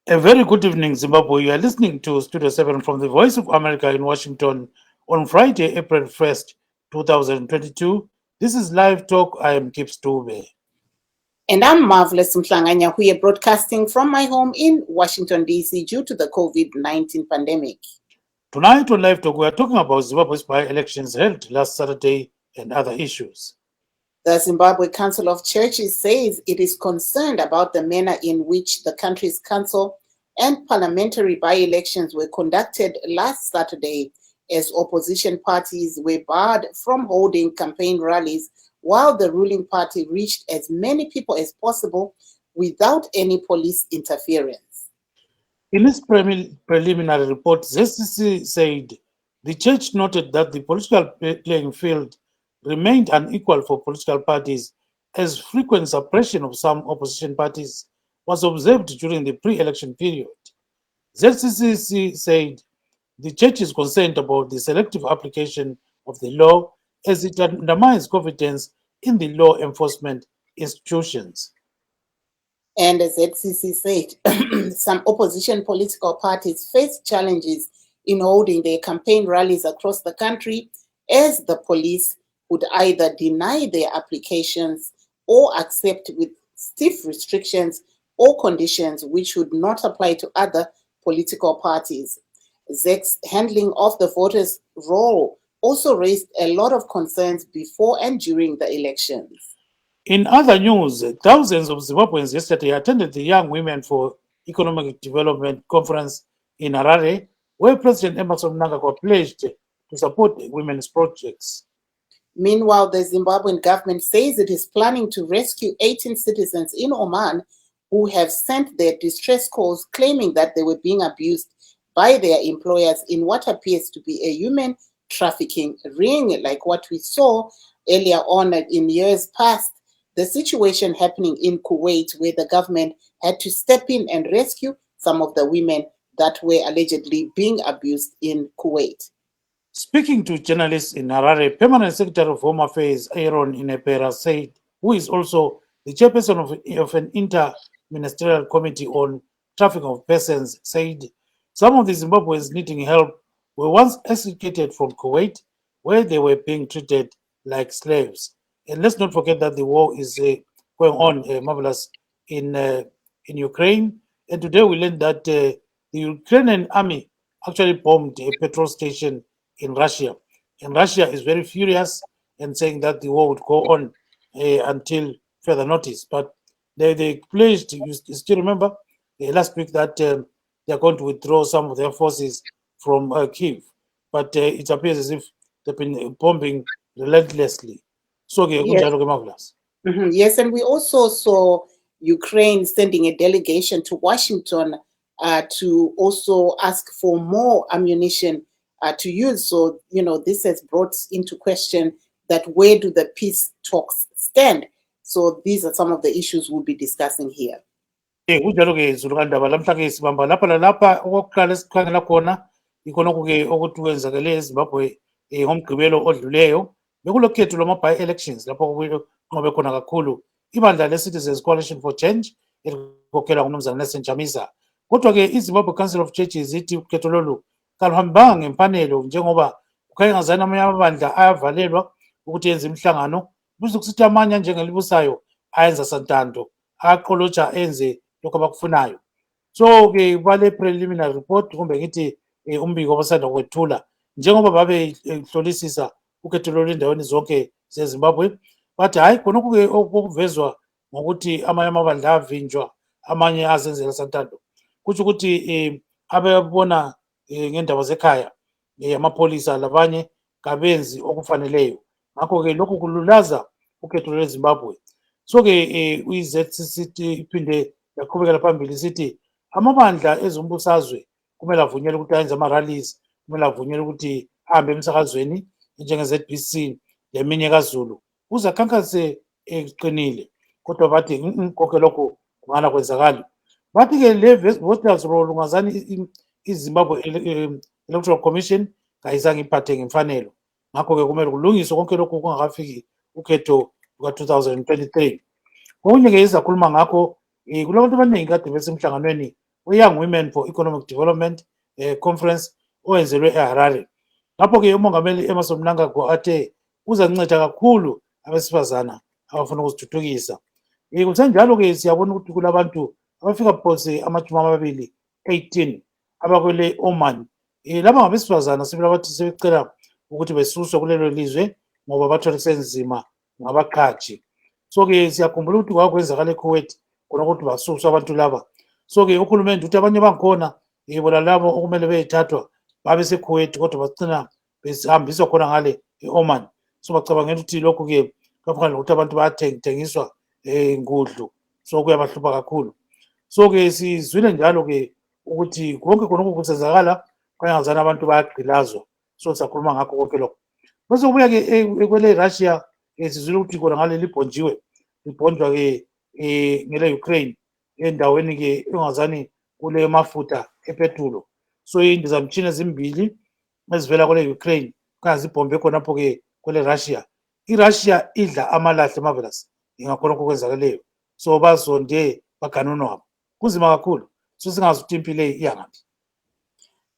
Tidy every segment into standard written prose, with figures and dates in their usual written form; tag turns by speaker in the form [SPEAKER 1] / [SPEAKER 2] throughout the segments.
[SPEAKER 1] A very good evening, Zimbabwe. You are listening to Studio 7 from the Voice of America in Washington on Friday, April 1st, 2022. This is Live Talk. I am Gibbs Dube.
[SPEAKER 2] And I'm Marvellous Mhlanga, Nyahuye, broadcasting from my home in Washington, D.C. due to the COVID-19 pandemic.
[SPEAKER 1] Tonight on Live Talk, we are talking about Zimbabwe's by-elections held last Saturday and other issues.
[SPEAKER 2] The Zimbabwe Council of Churches says it is concerned about the manner in which the country's council and parliamentary by-elections were conducted last Saturday, as opposition parties were barred from holding campaign rallies while the ruling party reached as many people as possible without any police interference.
[SPEAKER 1] In its preliminary report, ZCC said the church noted that the political playing field remained unequal for political parties, as frequent suppression of some opposition parties was observed during the pre-election period. ZCC said the church is concerned about the selective application of the law as it undermines confidence in the law enforcement institutions.
[SPEAKER 2] And as ZCC said, some opposition political parties face challenges in holding their campaign rallies across the country, as the police would either deny their applications or accept with stiff restrictions or conditions which would not apply to other political parties. ZEC's handling of the voters' roll also raised a lot of concerns before and during the elections.
[SPEAKER 1] In other news, thousands of Zimbabweans yesterday attended the Young Women for Economic Development Conference in Harare, where President Emerson Mhlanga pledged to support women's projects.
[SPEAKER 2] Meanwhile, the Zimbabwean government says it is planning to rescue 18 citizens in Oman who have sent their distress calls claiming that they were being abused by their employers in what appears to be a human trafficking ring, like what we saw earlier on in years past. The situation happening in Kuwait, where the government had to step in and rescue some of the women that were allegedly being abused in Kuwait.
[SPEAKER 1] Speaking to journalists in Harare, Permanent Secretary of Home Affairs Aaron Inepera said, who is also the chairperson of an inter-ministerial committee on trafficking of persons, said some of the Zimbabweans needing help were once extricated from Kuwait, where they were being treated like slaves. And let's not forget that the war is going on, Marvellous, in Ukraine. And today we learned that the Ukrainian army actually bombed a petrol station in Russia. And Russia is very furious and saying that the war would go on until further notice. But they pledged, you still remember, last week that they're going to withdraw some of their forces from Kiev. But it appears as if they've been bombing relentlessly. So,
[SPEAKER 2] Yes. Yes, and we also saw Ukraine sending a delegation to Washington to also ask for more ammunition to use. So, this has brought into question that where do the peace talks stand? So these are some of the issues we'll be discussing here.
[SPEAKER 1] Kunjalo-ke Zulukandaba lamhla-ke sibamba lapha lalapha okokuqala esikhangela khona ikhonokho-ke ukuthi kwenzakele eZimbabwe ngomgqibelo odluleyo bekulokhetho lwama-by-elections lapho kunqobe khona kakhulu ibandla le-Citizens Coalition for Change elikhokhelwa ngumnumzana Nelson Chamisa. Kodwa-ke iZimbabwe Council of Churches ithi ukhetho lolu kaluhambanga ngemfanelo njengoba kukhanya ngazani amanye amabandla ayavalelwa ukuthi yenze imihlangano kuze kusithi amanye njengelibusayo ayenza santando aqolotsha enze lokho abakufunayo. So-ke bale preliminary report kumbe ngithi umbiko abasanda kwethula njengoba babehlolisisa ukhetho lwendaweni zonke zeZimbabwe bathi hayi khonokho-ke okuvezwa ngokuthi amanye amabandla avinjwa amanye azenzela santando kutsho ukuthi ababona ngendaba zekhaya amapholisa labanye kabenzi okufaneleyo. Ngakho-ke lokhu kululaza ukhetho lweZimbabwe. So-ke i-ZCC iphinde yaqhubekela phambili sithi amabandla ezombusazwe kumele avunyelwe ukuthi ayenze ama-rallies, kumele avunyelwe ukuthi ahambe emsakazweni njenge-ZBC leminye kaZulu ukuze akhankase eqinile. Kodwa bathi konke lokho kungana kwenzakali. Bathi-ke le voters roll ungazani iZimbabwe Electoral Commission kayizange iphathe ngemfanelo. Ngakho-ke kumele kulungiswe konke lokhu kungakafiki ukhetho luka-2023. Okunye-ke izakhuluma ngakho kulabantu abaningi kade besemhlanganweni we-Young Women for Economic Development conference owenzelwe eHarare. Lapho-ke umongameli Emerson Mhlanga athe uzanceda kakhulu abesifazana abafuna ukuzithuthukisa. Kusenjalo-ke siyabona ukuthi kulabantu abafika phose 18 abakwele Oman. Laba ngabesifazana sibili abathi sebecela ukuthi besuswe kulelo lizwe ngoba bathole kusenzima ngabaqhashi. So-ke siyakhumbula ukuthi kwakwenzakala eKuwait khona ukuthi basuswe abantu laba. So-ke uhulumende uthi abanye bangikhona bona labo okumele beyithathwa babe seKuwait kodwa bagcina besihambiswa khona ngale e-Oman. So bacabangela ukuthi lokhu-ke kafana lokuthi abantu bayathengiswa ngudlu. So kuyabahlupha kakhulu. So-ke sizwile njalo-ke ukuthi konke khonokho kusenzakala kwangazana abantu bayagqilazwa. So siyakhuluma ngakho konke lokho. Bese kubuya-ke kwele Russia sizwile ukuthi khona ngale libhonjiwe libhonjwa-ke ngele Ukraine endaweni-ke engazani kule mafutha epetulo. So indizamtshina ezimbili ezivela kwele Ukraine kanye zibhombe khonapho-ke kwele Russia. IRussia idla amalahle Marvellous ingakhonokho okwenzakeleyo. So bazonde baganuna wabo kunzima kakhulu. So singazi ukuthi impilo iyangaphi.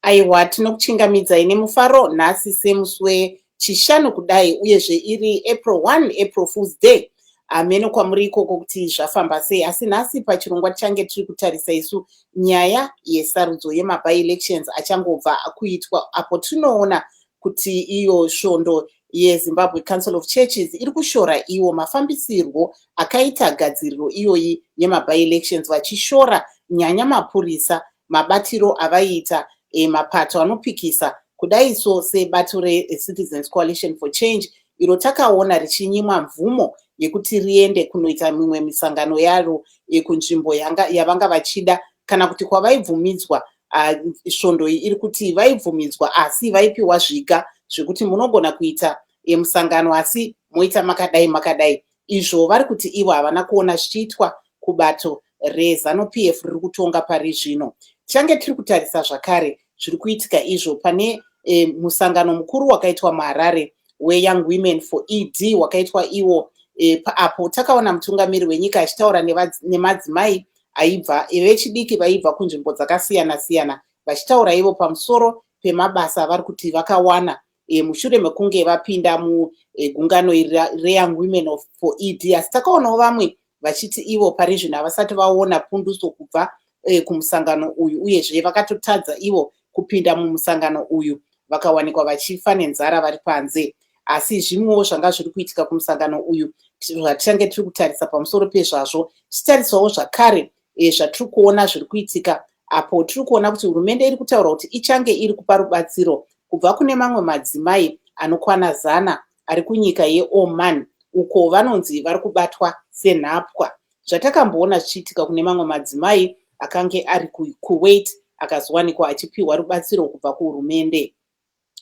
[SPEAKER 2] Aiwa, tinokuchingamidza ine mufaro nhasi semusi wechishanu kudai uyezve iri April 1 April Fool's Day. Ameno kwamuri ikoko kuti zvafamba sei, asi nhasi pachirongwa change tiri kutarisa isu nyaya yesarudzo yema-by-elections achangobva kuitwa, apo tinoona kuti iyo svondo yeZimbabwe Council of Churches iri kushora iwo mafambisirwo akaita gadziriro iyoyi yema-by-elections, vachishora nyanya mapurisa mabatiro avaita mapato anopikisa kudaiso sebato reCitizens Coalition for Change iro takaona richinyimwa mvumo yekuti riende kunoita mimwe misangano yaro kunzvimbo yavanga vachida, kana kuti kwavaibvumidzwa. Svondo iyi iri kuti vaibvumidzwa asi vaipiwa zviga zvekuti munogona kuita musangano asi moita makadai. Izvo vari kuti ivo havana kuona zvichiitwa kubato reZANU-PF riri kutonga pari zvino. Tichange tiri kutarisa zvakare zviri kuitika izvo pane musangano mukuru wakaitwa muHarare weYoung Women for ED wakaitwa iwo apo takaona mutungamiri wenyika achitaura nemadzimai aibva vechidiki vaibva kunzvimbo dzakasiyana-siyana vachitaura ivo pamusoro pemabasa avari kuti vakawana mushure mekunge vapinda mugungano reYoung Women for ED. Asi takaonawo vamwe vachiti ivo pari zvino havasati vaona punduso kubva kumusangano uyu, uyezve vakatotadza ivo kupinda mumusangano uyu vakawanikwa vachifa nenzara vari panze. Asi zvimwewo zvanga zviri kuitika kumusangano uyu zvatichange tiri kutarisa pamusoro pezvazvo, tichitarisawo zvakare zvatiri kuona zviri kuitika apo tiri kuona kuti hurumende iri kutaura kuti ichange iri kupa rubatsiro kubva kune mamwe madzimai anokwana 100 ari kunyika yeOman uko vanonzi vari kubatwa senhapwa. Zvatakamboona zvichiitika kune mamwe madzimai akange ari kuKuwait akazowanikwa achipiwa rubatsiro kubva kuhurumende.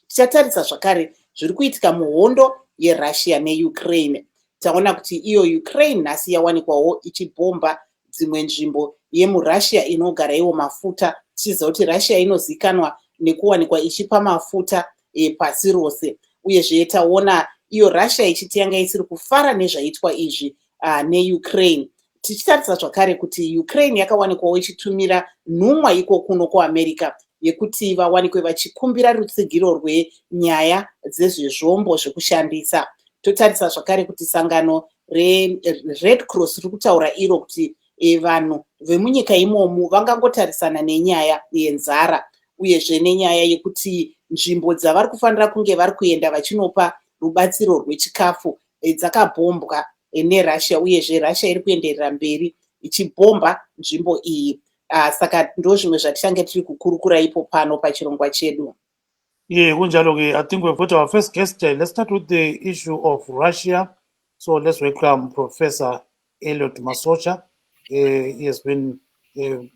[SPEAKER 2] Tichatarisa zvakare zviri kuitika muhondo yeRussia neUkraine. Taona kuti iyo Ukraine nhasi yawanikwawo ichibhomba dzimwe nzvimbo yemuRussia inogara iwo mafuta. Tichiziva kuti Russia inozikanwa nekuwanikwa ichipa mafuta pasi rose, uyezve taona iyo Russia ichiti yanga isiri kufara nezvaitwa izvi neUkraine. Tichitarisa zvakare kuti Ukraine yakawanikwawo ichitumira nhumwa iko kuno kuAmerica yekuti vawanikwe vachikumbira rutsigiro rwenyaya dzezvezvombo zvekushandisa. Totarisa zvakare kuti sangano reRed Cross riri kutaura iro kuti vanhu vemunyika imomu vangangotarisana nenyaya yenzara, uyezve nenyaya yekuti nzvimbo dzavari kufanira kunge vari kuenda vachinopa rubatsiro rwechikafu dzakabhombwa neRussia, uyezve Russia iri kuenderera mberi ichibhomba nzvimbo iyi. Saka ndozvimwe zvatichange tiri kukurukura ipo pano pachirongwa chedu.
[SPEAKER 1] Yeah, kunjalo-ke, I think we've got our first guest. Let's start with the issue of Russia. So let's welcome Professor Elliot Masocha. He has been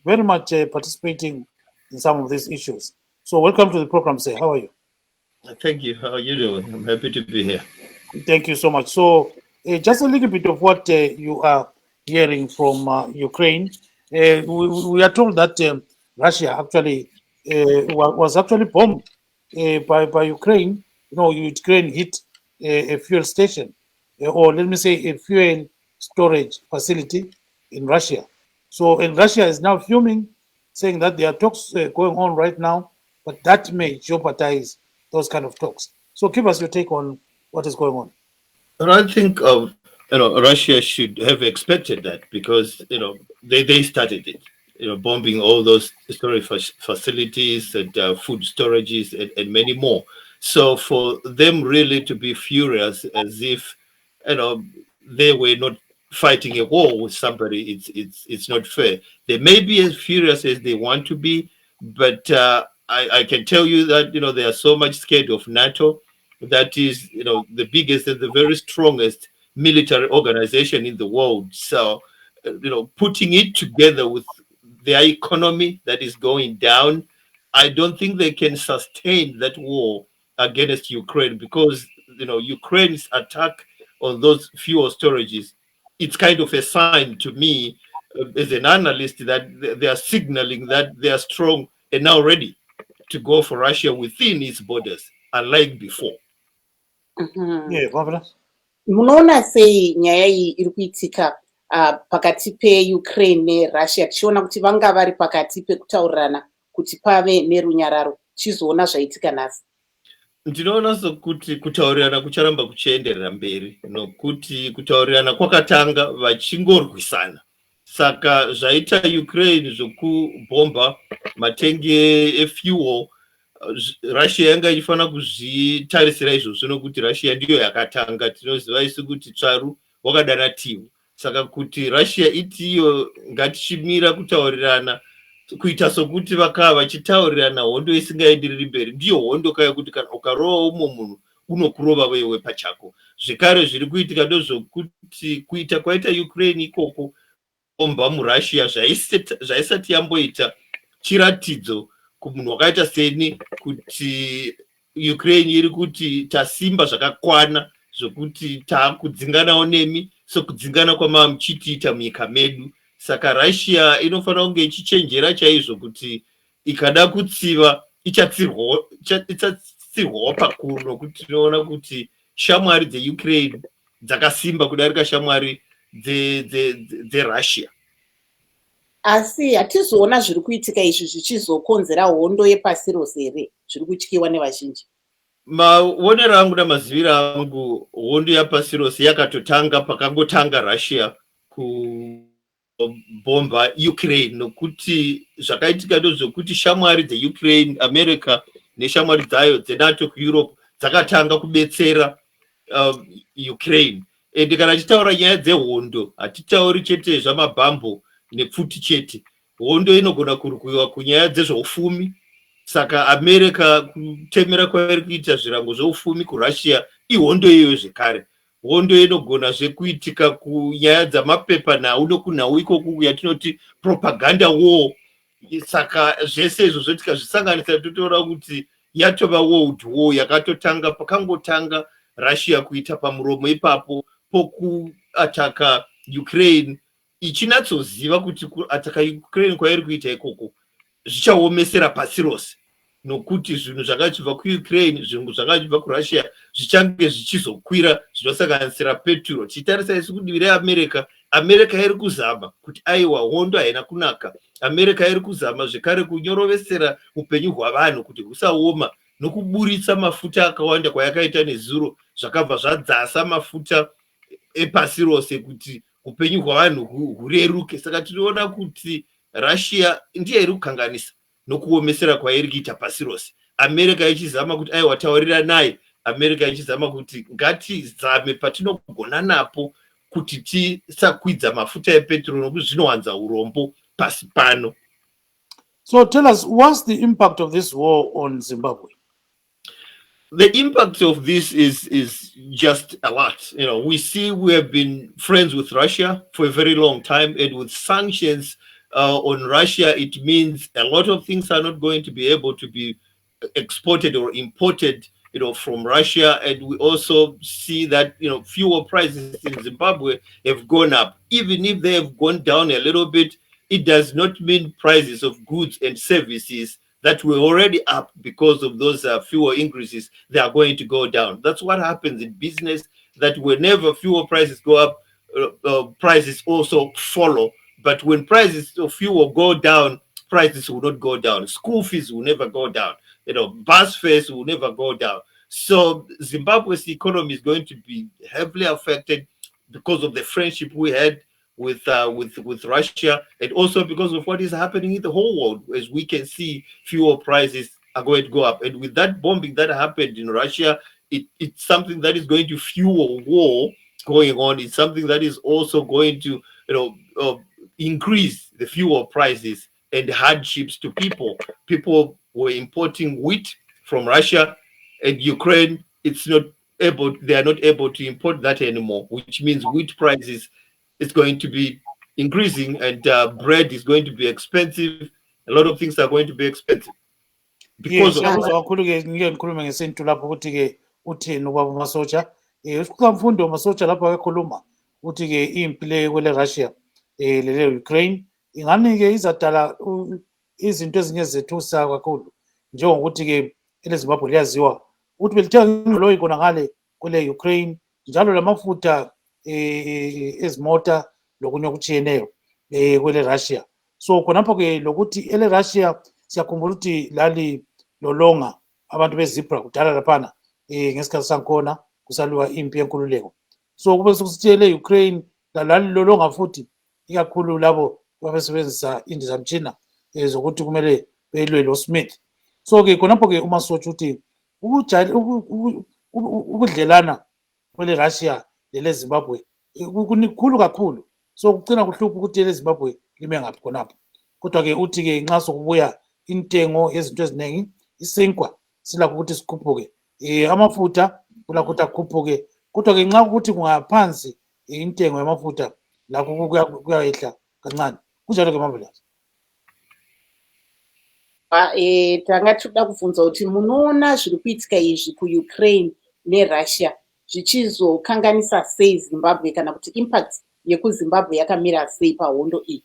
[SPEAKER 1] very much participating in some of these issues. So welcome to the program, sir. How are you?
[SPEAKER 3] Thank you. How are you doing? I'm happy to be here.
[SPEAKER 1] Thank you so much. So just a little bit of what you are hearing from Ukraine. We are told that Russia actually was actually bombed by Ukraine. You know, Ukraine hit a fuel station, or let me say a fuel storage facility in Russia. So, and Russia is now fuming, saying that there are talks going on right now, but that may jeopardize those kind of talks. So give us your take on what is going on.
[SPEAKER 3] And I think Russia should have expected that because they started it, bombing all those storage facilities and food storages and many more. So for them really to be furious as if they were not fighting a war with somebody, it's not fair. They may be as furious as they want to be, but I can tell you that they are so much scared of NATO. That is the biggest and the very strongest military organization in the world. So putting it together with their economy that is going down, I don't think they can sustain that war against Ukraine, because Ukraine's attack on those fuel storages, it's kind of a sign to me as an analyst that they are signaling that they are strong and now ready to go for Russia within its borders, unlike before.
[SPEAKER 1] Yeah, Marvellous.
[SPEAKER 2] Munoona sei nyaya iyi iri kuitika pakati peUkraine neRussia, tichiona kuti vanga vari pakati pekutaurirana kuti pave nerunyararo, tichizoona zvaitika nhasi?
[SPEAKER 3] Ndinoona sokuti kutaurirana kucharamba kuchienderera mberi, nokuti kutaurirana kwakatanga vachingorwisana. Saka zvaita Ukraine zvokubhomba matengi efuel, Russia yanga ichifana kuzvitarisira izvozvo nokuti Russia ndiyo yakatanga. Tinoziva isu kuti tsvaru wakadana timu. Saka kuti Russia itiyo ngatichimira kutaurirana, kuita sokuti vakava vachitaurirana hondo isingaendereri mberi, ndiyo hondo kaya kuti kana ukarova umwe munhu unokurova wewe pachako. Zvekare zviri kuitika ndozvokuti kuita kwaita Ukraine ikoko bomba muRussia zvaisati yamboita chiratidzo kumunhu wakaita seni kuti Ukraine iri kuti tasimba zvakakwana zvokuti takudzinganawo nemi sokudzingana kwamava muchitiita munyika medu. Saka Russia inofanira kunge ichichenjera chaizvo kuti ikada kutsiva ichatsirwawo pakuru, nokuti tinoona kuti shamwari dzeUkraine dzakasimba kudarika shamwari dzeRussia.
[SPEAKER 2] Asi hatizoona zviri kuitika izvi zvichizokonzera hondo yepasi rose here zviri kutyiwa nevazhinji?
[SPEAKER 3] Maonero angu namaziviro angu, hondo yapasi rose yakatotanga pakangotanga Russia kubomba Ukraine, nokuti zvakaitika ndozvokuti shamwari dzeUkraine, America neshamwari dzayo dzeNATO kuEurope dzakatanga kubetsera Ukraine. Ende kana tichitaura nyaya dzehondo, hatitauri chete zvamabhambo nepfuti chete. Hondo inogona kurwiwa kunyaya dzezveufumi. Saka America kutemera kwairi kuita zvirango zveufumi kuRussia ihondo iyoyo zvekare. Hondo inogona zvekuitika kunyaya dzamapepanhau nokunhau ikoko yatinoti propaganda war. Saka zvese izvozvo tikazvisanganisa totoona kuti yatova world war yakatotanga pakangotanga Russia kuita pamuromo ipapo pokuataka Ukraine, ichinatsoziva kuti kuataka Ukraine kwairi kuita ikoko zvichaomesera pasi rose, nokuti zvinhu zvakachibva kuUkraine, zvinhu zvakachibva kuRussia zvichange zvichizokwira, zvinosanganisira petrol. Tichitarisa isu kudivi reAmerica iri kuzama kuti aiwa hondo haina kunaka. America iri kuzama zvekare kunyorovesera upenyu hwavanhu kuti husaoma nokuburitsa mafuta akawanda kwayakaita nezuro, zvakabva zvadzasa mafuta epasi rose kuti upenyu hwavanhu hureruke. Saka tinoona kuti Russia ndiye iri kukanganisa nokuomesera kwairi kuita pasi rose. America ichizama kuti aiwa taurira naye, America ichizama kuti ngatizame patinogona napo kuti tisakwidza mafuta epetrol nokuti zvinowanza urombo pasi pano.
[SPEAKER 1] So tell us, what's the impact of this war on Zimbabwe?
[SPEAKER 3] The impact of this is just a lot. We see we have been friends with Russia for a very long time, and with sanctions on Russia, it means a lot of things are not going to be able to be exported or imported, from Russia. And we also see that, fuel prices in Zimbabwe have gone up. Even if they have gone down a little bit, it does not mean prices of goods and services that were already up because of those fuel increases, they are going to go down. That's what happens in business, that whenever fuel prices go up, prices also follow. But when prices of fuel go down, prices will not go down. School fees will never go down. Bus fares will never go down. So Zimbabwe's economy is going to be heavily affected because of the friendship we had with Russia, and also because of what is happening in the whole world. As we can see, fuel prices are going to go up, and with that bombing that happened in Russia, it's something that is going to fuel war going on. It's something that is also going to increase the fuel prices and hardships to people. People were importing wheat from Russia, and Ukraine, they are not able to import that anymore, which means wheat prices is going to be increasing, and bread is going to be expensive. A lot of things are going to be expensive because of
[SPEAKER 1] kakhulu-ke ngike ngikhulume ngesintu lapho ukuthi-ke uthini ubaba uMasocha. USikhulumfundo uMasocha lapho ekhuluma ukuthi-ke impi le kwele Russia lele Ukraine ingani-ke izadala izinto ezinye zethusa kakhulu, njengokuthi-ke eleZimbabwe liyaziwa ukuthi belithenga ingqoloyi khona ngale kwele Ukraine, njalo lamafutha ezimota lokunye okutshiyeneyo kwele Russia. So khonapho-ke lokuthi ele Russia siyakhumbula ukuthi lali lolonga abantu bezibra kudala laphana ngesikhathi sankhona kusaliwa impi yenkululeko. So kube sokusithi ele Ukraine lali lolonga futhi, ikakhulu labo babesebenzisa indizamtshina zokuthi kumele belwe lo Smith. So-ke khonapho-ke uMasocha uthi ukudlelana kwele Russia lele Zimbabwe kukhulu kakhulu, so kucina kuhlupha ukuthi ele Zimbabwe lime ngaphi khonapho. Kodwa-ke uthi-ke nxa sokubuya intengo yezinto eziningi isinkwa silakho ukuthi sikhuphuke, amafutha kulakho ukuthi akhuphuke. Kodwa-ke nxa ukuthi kungaphansi intengo yamafutha lakho kuyayehla kancane. Kunjalo-ke Marvellous.
[SPEAKER 2] Tanga toda kubvunza kuti munoona zviri kuitika izvi kuUkraine neRussia zvichizokanganisa sei Zimbabwe, kana kuti impact yekuZimbabwe yakamira sei pahondo iyi?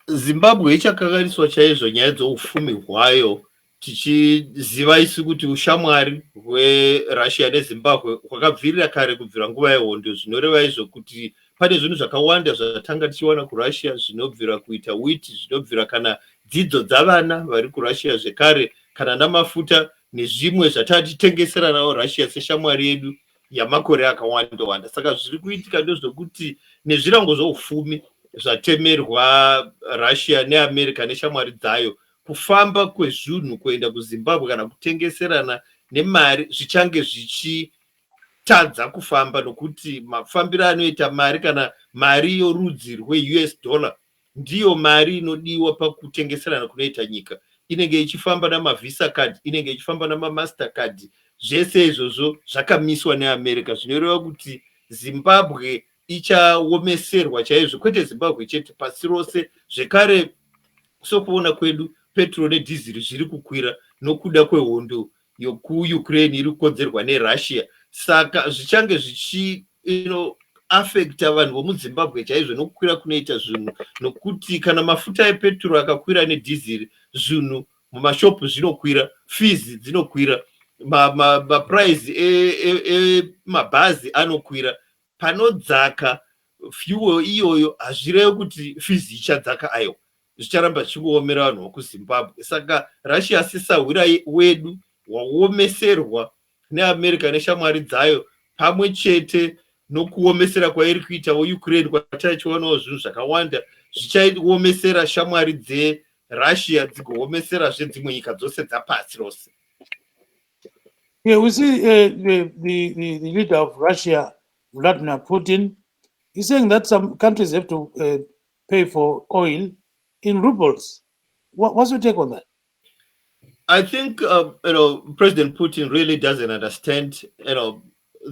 [SPEAKER 3] Zimbabwe ichakanganiswa chaizvo nyaya dzeupfumi hwayo, tichiziva isu kuti ushamwari hweRussia neZimbabwe hwakabvirira kare kubvira nguva yehondo. Zvinoreva izvo kuti pane zvinhu zvakawanda zvatanga tichiwana kuRussia, zvinobvira kuita wheat, zvinobvira kana dzidzo dzavana vari kuRussia zvekare, kana namafuta nezvimwe zvatatichitengesera nawo Russia seshamwari yedu yamakore akawanda wanda. Saka zviri kuitika ndezvekuti nezvirango zvoupfumi zvatemerwa Russia neAmerica neshamwari dzayo, kufamba kwezvinhu kuenda kuZimbabwe kana kutengeserana nemari zvichange zvichitadza kufamba, nokuti mafambiro anoita mari kana mari yorudzi rweUS dollar ndiyo mari inodiwa pakutengeserana kunoita nyika. Inenge ichifamba namavisa card, inenge ichifamba namamaster card. Zvese izvozvo zvakamiswa neAmerica, zvinoreva kuti Zimbabwe ichaomeserwa chaizvo, kwete Zimbabwe chete, pasi rose. Zvekare sokuona kwedu petrol nedhiziri zviri kukwira nokuda kwehondo yokuUkraine iri kukonzerwa neRussia. Saka zvichange zvichi affecta vanhu vomuZimbabwe chaizvo nokukwira kunoita zvinhu, nokuti kana mafuta epetrol akakwira nedhiziri, zvinhu mumashopu zvinokwira, fees dzinokwira, maprice emabhazi anokwira. Panodzaka fuel iyoyo hazvirevi kuti fees ichadzaka ayo, zvicharamba zvichiomera vanhu vokuZimbabwe. Saka Russia sesahwira wedu waomeserwa neAmerica neshamwari dzayo, pamwe chete nokuomesera kwairi kuita Ukraine kwataichionawo zvinhu zvakawanda, zvichaomesera shamwari dzeRussia dzigoomesera dzimwe nyika dzose dzapasi rose.
[SPEAKER 1] Yeah, we see the leader of Russia, Vladimir Putin, is saying that some countries have to pay for oil in rubles. What's your take on that?
[SPEAKER 3] I think President Putin really doesn't understand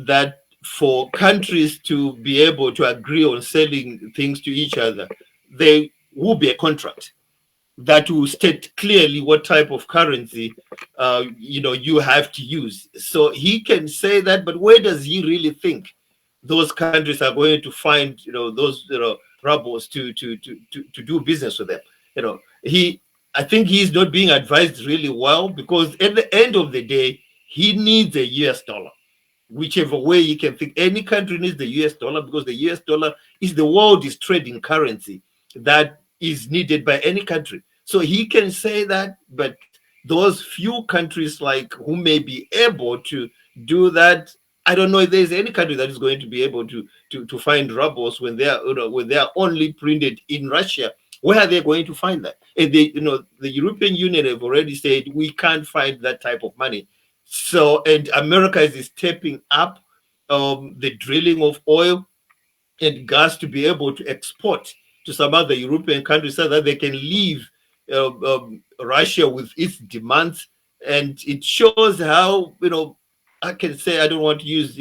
[SPEAKER 3] that for countries to be able to agree on selling things to each other, there will be a contract that will state clearly what type of currency you have to use. So he can say that, but where does he really think those countries are going to find those rubles to do business with them? I think he's not being advised really well, because at the end of the day, he needs a US dollar. Whichever way you can think, any country needs the US dollar, because the US dollar is the world's trading currency that is needed by any country. So he can say that, but those few countries like who may be able to do that, I don't know if there's any country that is going to be able to find rubles when they are, when they are only printed in Russia. Where are they going to find that? And they, the European Union have already said we can't find that type of money. So, and America is stepping up the drilling of oil and gas to be able to export to some other European countries so that they can leave Russia with its demands. And it shows how, I can say, I don't want to use,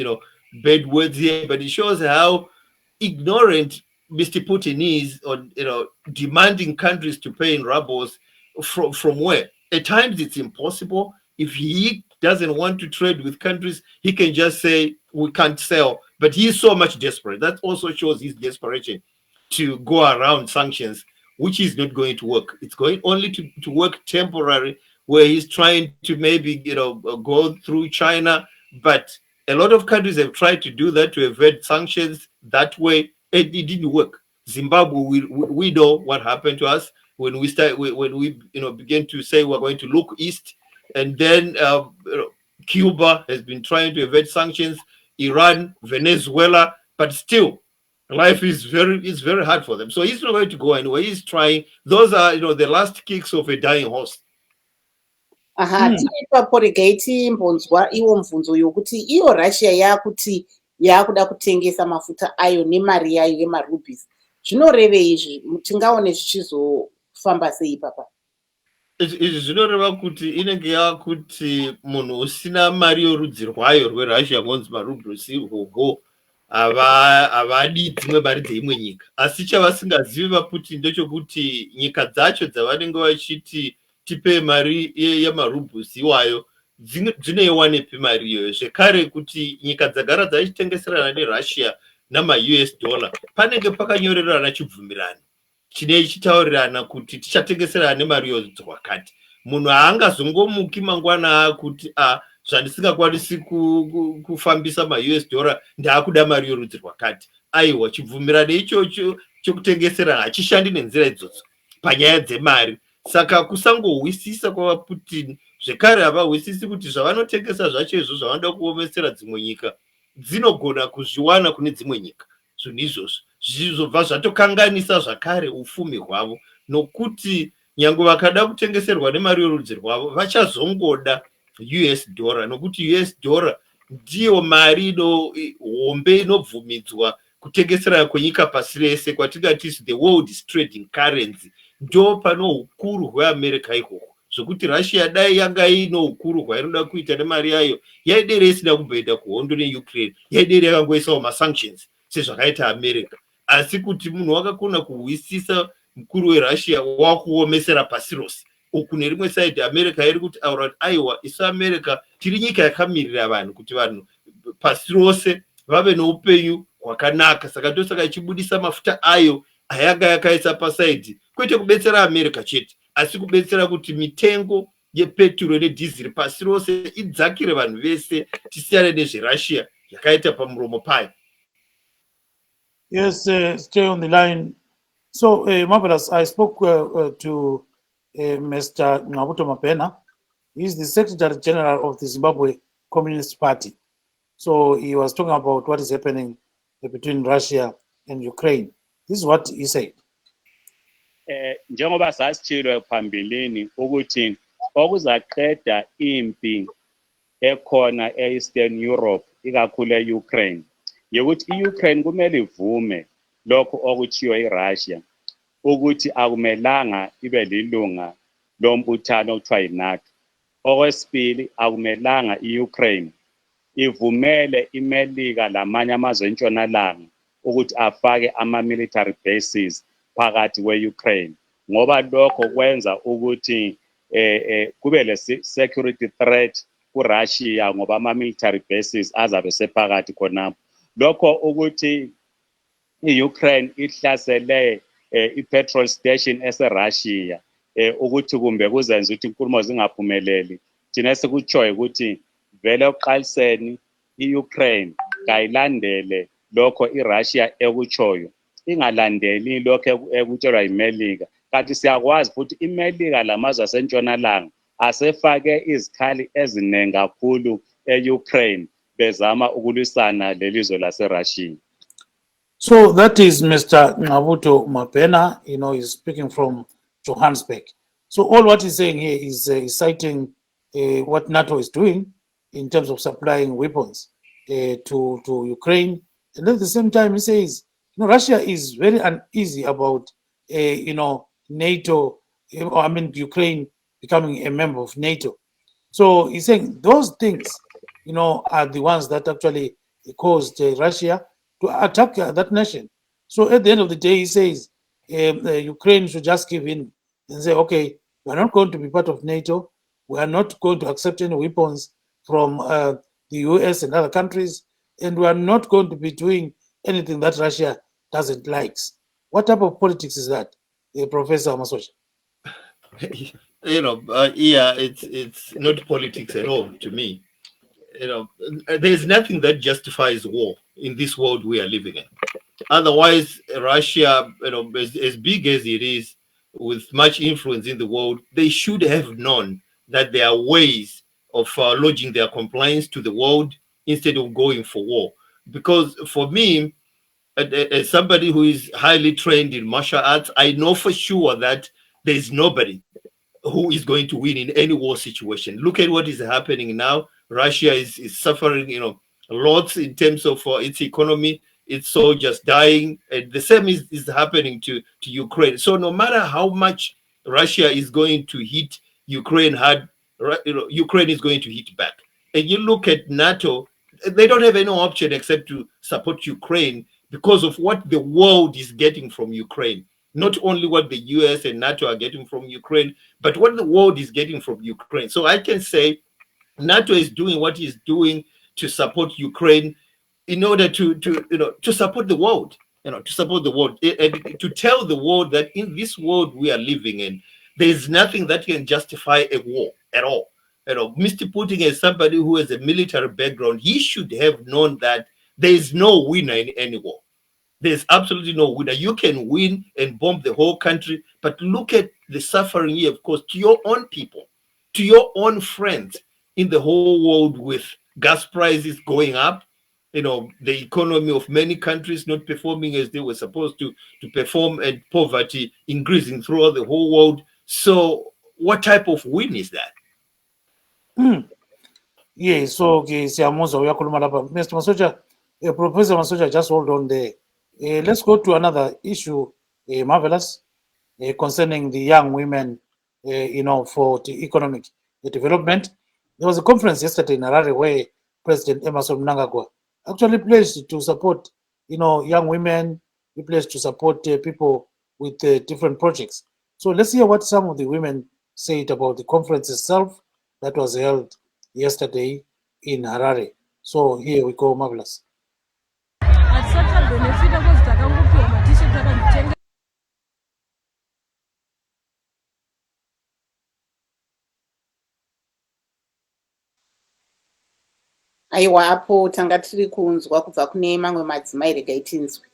[SPEAKER 3] bad words here, but it shows how ignorant Mr. Putin is on, demanding countries to pay in rubles from where? At times it's impossible. If he doesn't want to trade with countries, he can just say, we can't sell. But he's so much desperate. That also shows his desperation to go around sanctions, which is not going to work. It's going only to work temporary, where he's trying to maybe, go through China. But a lot of countries have tried to do that, to evade sanctions that way, and it didn't work. Zimbabwe, we know what happened to us when we began to say we're going to look east. And then Cuba has been trying to evade sanctions, Iran, Venezuela, but still life is very hard for them. So he's not going to go anywhere. He's trying. Those are, the last kicks of a dying horse.
[SPEAKER 2] Porigate mbonzwa iwo mvunzo yokuti iyo Russia yakuti yakuda kutengesa mafuta ayo nemari yayo yemarupees. Zvinoreve izvi tingaone zvichizofamba sei papa?
[SPEAKER 3] Izvi zvinoreva kuti inenge yakuti munhu usina mari yorudzi rwayo rweRussia ngonzi marubles ihwohwo havadi dzimwe mari dzeimwe nyika. Asi chavasingazivi vaPutin ndechokuti nyika dzacho dzavanenge vachiti tipe mari yemarubles iwayo dzinoiwanepi mari iyoyo. Zvekare kuti nyika dzagara dzachitengeserana neRussia nama-US dollar, panenge pakanyorerana chibvumirano chine chitaurirana kuti tichatengeserana nemari yorudzi rwakati. Munhu haangazongomuki mangwana akuti zvandisingakwanisi kufambisa ma-US dollar ndaakuda mari yorudzi rwakati. Aiwa, chibvumirano ichocho chokutengeserana hachishandi nenzira idzodzo panyaya dzemari. Saka kusangohwisisa kwavaPutin, zvekare havahwisisi kuti zvavanotengesa zvacho izvo zvavanoda kuomesera dzimwe nyika dzinogona kuzviwana kune dzimwe nyika. Zvinhu izvozvo zvizobva zvatokanganisa zvakare ufumi hwavo, nokuti nyange vakada kutengeserwa nemari yorudzi rwavo vachazongoda US dollar, nokuti US dollar ndiyo mari hombe inobvumidzwa kutengeserana kwenyika pasi rese, kwatingati the world trading currency. Ndo pano ukuru hweAmerica ihwohwo, zvokuti Russia dai yanga ino ukuru hwainoda kuita nemari yayo, yaidere isina kumboenda kuhondo neUkraine, yaidere yakangoisawo masanctions sezvakaita America. Asi kuti munhu wakakona kuhwisisa mukuru weRussia wakuomesera pasi rose. Uku nerimwe side America iri kuti aiwa, isu America tiri nyika yakamirira vanhu kuti vanhu pasi rose vave noupenyu hwakanaka. Saka ndosaka ichibudisa mafuta ayo ayanga yakaisa pasaidi, kwete kubetsera America chete, asi kubetsera kuti mitengo yepetrol nedhiziri pasi rose idzakire vanhu vese, tisiyane nezveRussia yakaita pamuromo payo.
[SPEAKER 1] Yes, stay on the line. So, Marvellous, I spoke to Mr. Nyahuye. He's the Secretary General of the Zimbabwe Communist Party. So he was talking about what is happening between Russia and Ukraine. This is what he said.
[SPEAKER 4] Njengoba sasitshilo phambilini ukuthi okuzaqeda impi ekhona e-Eastern Europe ikakhulu e-Ukraine yokuthi i-Ukraine kumele ivume lokho okuchiyo i-Russia ukuthi akumelanga ibe lilunga lombuthano okuthiwa yi-NATO. Okwesibili, akumelanga i-Ukraine ivumele iMelika lamanye amazwe entshonalanga ukuthi afake ama-military bases phakathi kwe-Ukraine, ngoba lokho kwenza ukuthi kube le security threat kuRussia ngoba ama-military bases azabe sephakathi khonapho. Lokho ukuthi i-Ukraine ihlasele i-petrol station ese-Russia ukuthi kumbe kuzenza ukuthi inkulumo zingaphumeleli, thina sikutshoyo ukuthi vele uqaliseni i-Ukraine kayilandele lokho i-Russia ekutshoyo, ingalandeli lokho ekutshelwa yiMelika. Kanti siyakwazi futhi iMelika lamazwe asentshonalanga asefake izikhali eziningi kakhulu e-Ukraine bezama ukulwisana lelizwe laseRussia.
[SPEAKER 1] So that is Mr. Nyahuye Mabena, he's speaking from Johannesburg. So all what he's saying here is citing what NATO is doing in terms of supplying weapons to Ukraine. And at the same time, he says, Russia is very uneasy about, NATO, Ukraine becoming a member of NATO. So he's saying those things, are the ones that actually caused Russia to attack that nation. So at the end of the day, he says Ukraine should just give in and say, okay, we're not going to be part of NATO. We are not going to accept any weapons from the US and other countries. And we are not going to be doing anything that Russia doesn't like. What type of politics is that, Professor Masocha?
[SPEAKER 3] It's not politics at all to me. There's nothing that justifies war in this world we are living in. Otherwise, Russia, as big as it is, with much influence in the world, they should have known that there are ways of lodging their complaints to the world instead of going for war. Because for me, as somebody who is highly trained in martial arts, I know for sure that there's nobody who is going to win in any war situation. Look at what is happening now. Russia is suffering, lots in terms of its economy, its soldiers dying. And the same is happening to Ukraine. So no matter how much Russia is going to hit Ukraine hard, Ukraine is going to hit back. And you look at NATO, they don't have any option except to support Ukraine because of what the world is getting from Ukraine. Not only what the US and NATO are getting from Ukraine, but what the world is getting from Ukraine. So I can say NATO is doing what it's doing to support Ukraine in order to support the world, to support the world, and to tell the world that in this world we are living in, there is nothing that can justify a war at all. Mr. Putin, as somebody who has a military background, he should have known that there is no winner in any war. There's absolutely no winner. You can win and bomb the whole country, but look at the suffering here, of course, to your own people, to your own friends in the whole world, with gas prices going up, the economy of many countries not performing as they were supposed to perform, and poverty increasing throughout the whole world. So what type of win is that?
[SPEAKER 1] Yeah, so Mr. Masocha, Professor Masocha, just hold on there. Let's go to another issue, Marvellous, concerning the young women, for the economic development. There was a conference yesterday in Harare where President Mhlanga actually pledged to support, young women. He pledged to support people with different projects. So let's hear what some of the women said about the conference itself that was held yesterday in Harare. So here we go, Marvellous.
[SPEAKER 2] Aiwa apo tanga tiri kunzwa kubva kune mamwe madzimai regai tinzwe.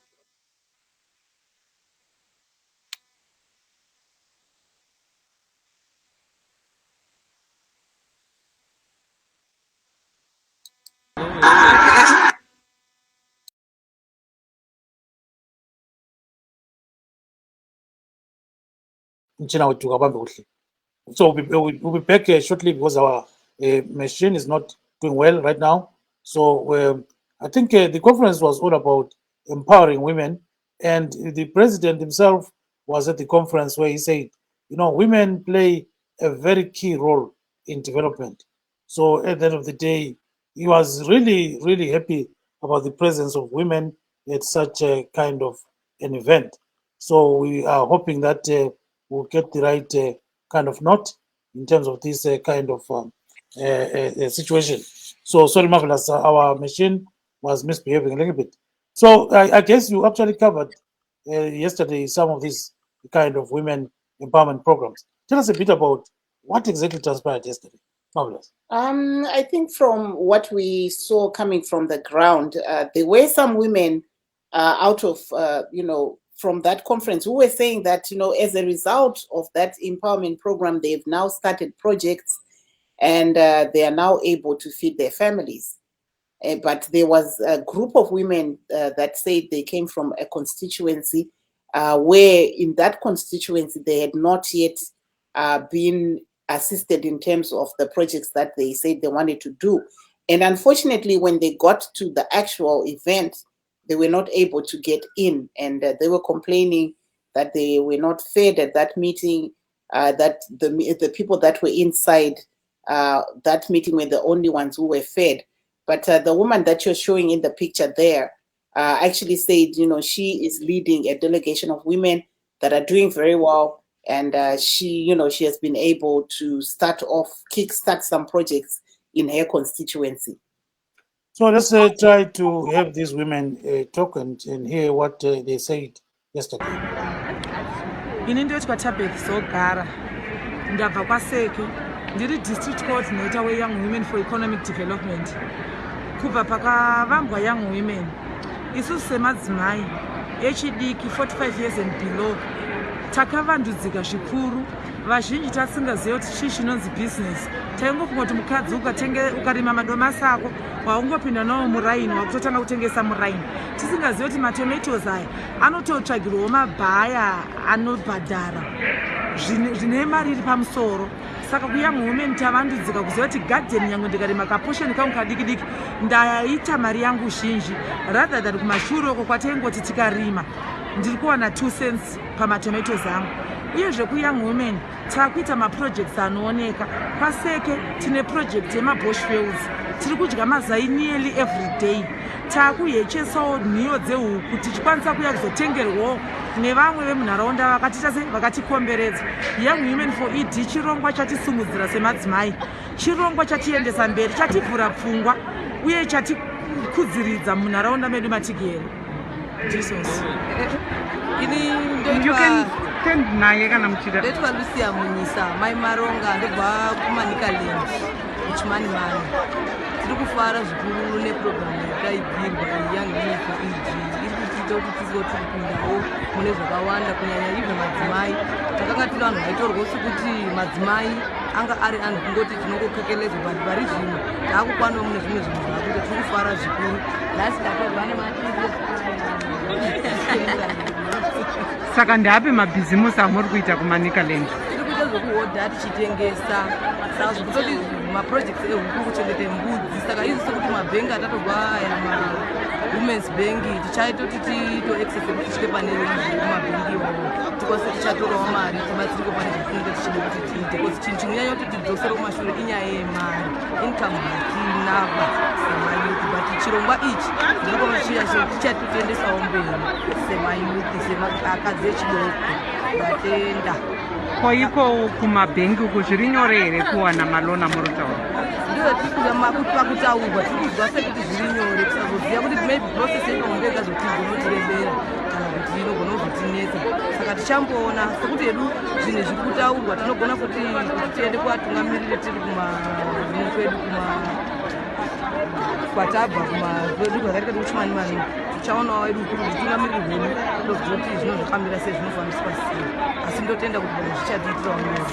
[SPEAKER 1] So we'll be back shortly because our machine is not doing well right now. So I think the conference was all about empowering women, and the president himself was at the conference where he said, women play a very key role in development. So at the end of the day, he was really, really happy about the presence of women at such a kind of an event. So we are hoping that we'll get the right kind of note in terms of this kind of situation. So sorry, Marvellous, our machine was misbehaving a little bit. So I guess you actually covered yesterday some of these kind of women empowerment programs. Tell us a bit about what exactly transpired yesterday. Marvellous.
[SPEAKER 2] I think from what we saw coming from the ground, there were some women out of from that conference who were saying that, as a result of that empowerment program, they've now started projects and they are now able to feed their families. But there was a group of women that said they came from a constituency where in that constituency they had not yet been assisted in terms of the projects that they said they wanted to do. And unfortunately, when they got to the actual event, they were not able to get in, and they were complaining that they were not fed at that meeting, that the people that were inside that meeting were the only ones who were fed. But the woman that you're showing in the picture there actually said, she is leading a delegation of women that are doing very well. And she has been able to kickstart some projects in her constituency.
[SPEAKER 1] So let's try to have these women talk and hear what they said yesterday.
[SPEAKER 5] Inini Tabeth Sogara, ndabva kwaSeke, ndiri district coordinator we-Young Women for Economic Development. Kubva pakavambwa Young Women, isusu semadzimai echidiki 45 years and below, takavandudzika zvikuru. Vazhinji tasingaziva kuti chii chinonzi business. Taingofunga kuti mukadzi ukarima madomasi ako waungopinda nawo muraini wakutotanga kutengesa muraini. Tisingaziva kuti matomatoes aya anototsvagirwawo mabhaya anobhadhara zvine mari iri pamusoro. Saka kuYoung Women tavandudzika kuziva kuti garden yangu ndikarima kaposheni kangu kadiki-diki ndayaita mari yangu zhinji rather than kumashure uko kwataingoti tikarima ndiri kuwana 2 cents pamatomatoes angu. Uyezve kuYoung Women takuita maprojects anooneka. KwaSeke tine project yemabush fields, tiri kudya mazai nearly every day. Takuyechesawo nhiyo dzehuku tichikwanisa kuya kuzotengerwawo nevamwe vemunharaunda vakatikomberedza. Young Women for ED chirongwa chatisumudzira semadzimai, chirongwa chatiendesa mberi, chativhura pfungwa uye chatikudziridza munharaunda medu matigere. Jesus.
[SPEAKER 6] You can stand naye kana muchida.
[SPEAKER 7] Ndetwa Lucia Munyisa, mai maronga ndobva kumanika land. Uchimani mani. Tiri kufara zvikuru neprogramu yakaibhirwa Young Women for ED. Iri kutiita kuti tizotipindawo mune zvakawanda kunyanya izvo madzimai. Takanga tiri vanhu vaitorwa sekuti madzimai anga ari anhu kungoti tinongokekeledzwa vanhu vari zvino. Taakukwanawo mune zvimwe zvinhu zvakuita tiri kufara zvikuru. Nhasi tatorwa nematizi.
[SPEAKER 6] Saka ndape mabhizimusi amuri kuita kumanika land?
[SPEAKER 7] Tiri kuita zvokuhodha tichitengesa. Saka zvekutoti maprojects ehuku kuchengete mbudzi. Saka izvi sekuti mabhengi atatorwa aya women's bengi tichaitoti titoexese kuti tisvike pane mabhengi iwawo. Tikose tichatorawo mari tibatsirike pane zvatinenge tichida kuti tiite. Because chinhu chinonyanya kuti tidzosere kumashure inyaya yemari. Income hatinaba semayuthi, but chirongwa ichi ndinokona tichatotendesawo mberi semayuthi semakadzi echidoko. Ndatenda.
[SPEAKER 6] Koiko kumabhengi uko zviri nyore here kuwana malona muri kutaura?
[SPEAKER 7] Ndiyo pakutaurwa tiri kuzwa sekuti zviri nyore tisazoziva kuti maybe process inonge ikazotizonotirebera kana kuti inogona kuzotinetsa. Saka tichamboona sekuti hedu zvinhu zviri kutaurwa tinogona kuti tiende kuvatungamiriri tiri kwedu kwatabva kwedu kwakaita kuti uchimani mani tichaonawo wedu kuti titungamiriri hwedu toziva kuti zvinhu zvakamira sei zvinofambiswa sei. Asi ndotenda kuti vanhu zvichatiitirawo nyore.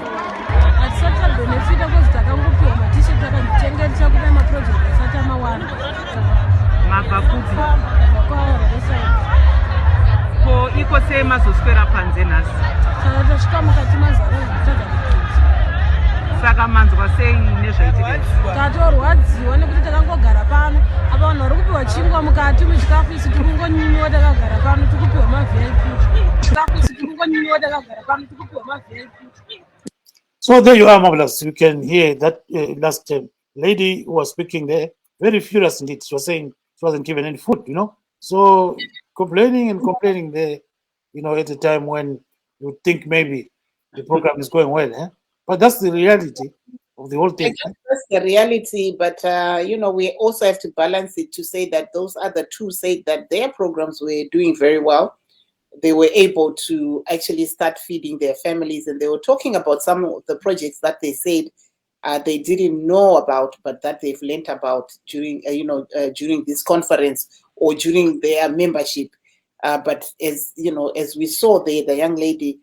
[SPEAKER 8] Hatisati tabenefita kwezi takangopiwa matisheti akanditengeredza kuda maprojekti asati amawanda.
[SPEAKER 6] Mabva kuti?
[SPEAKER 8] Kwaoresa.
[SPEAKER 6] Ko iko sei mazoswera panze nhasi?
[SPEAKER 8] Saka tasvika mukati mazara ezvitadza kupedza.
[SPEAKER 6] Saka manzwa sei nezvaitika?
[SPEAKER 8] Tatorwadziwa nekuti takangogara pano. Apa vanhu vari kupiwa chingwa mukati muchikafu isu tiri kungonyinyiwa takagara pano tiri kupiwa ma-VIP. Chikafu isu tiri kungonyinyiwa takagara pano tiri kupiwa ma-VIP.
[SPEAKER 1] So there you are, Marvellous. You can hear that last lady who was speaking there, very furious indeed. She was saying she wasn't given any food, So complaining there, at a time when you think maybe the program is going well, But that's the reality of the whole thing.
[SPEAKER 2] That's the reality, but we also have to balance it to say that those other two said that their programs were doing very well. They were able to actually start feeding their families, and they were talking about some of the projects that they said they didn't know about, but that they've learned about during this conference or during their membership. But as you know, as we saw there, the young lady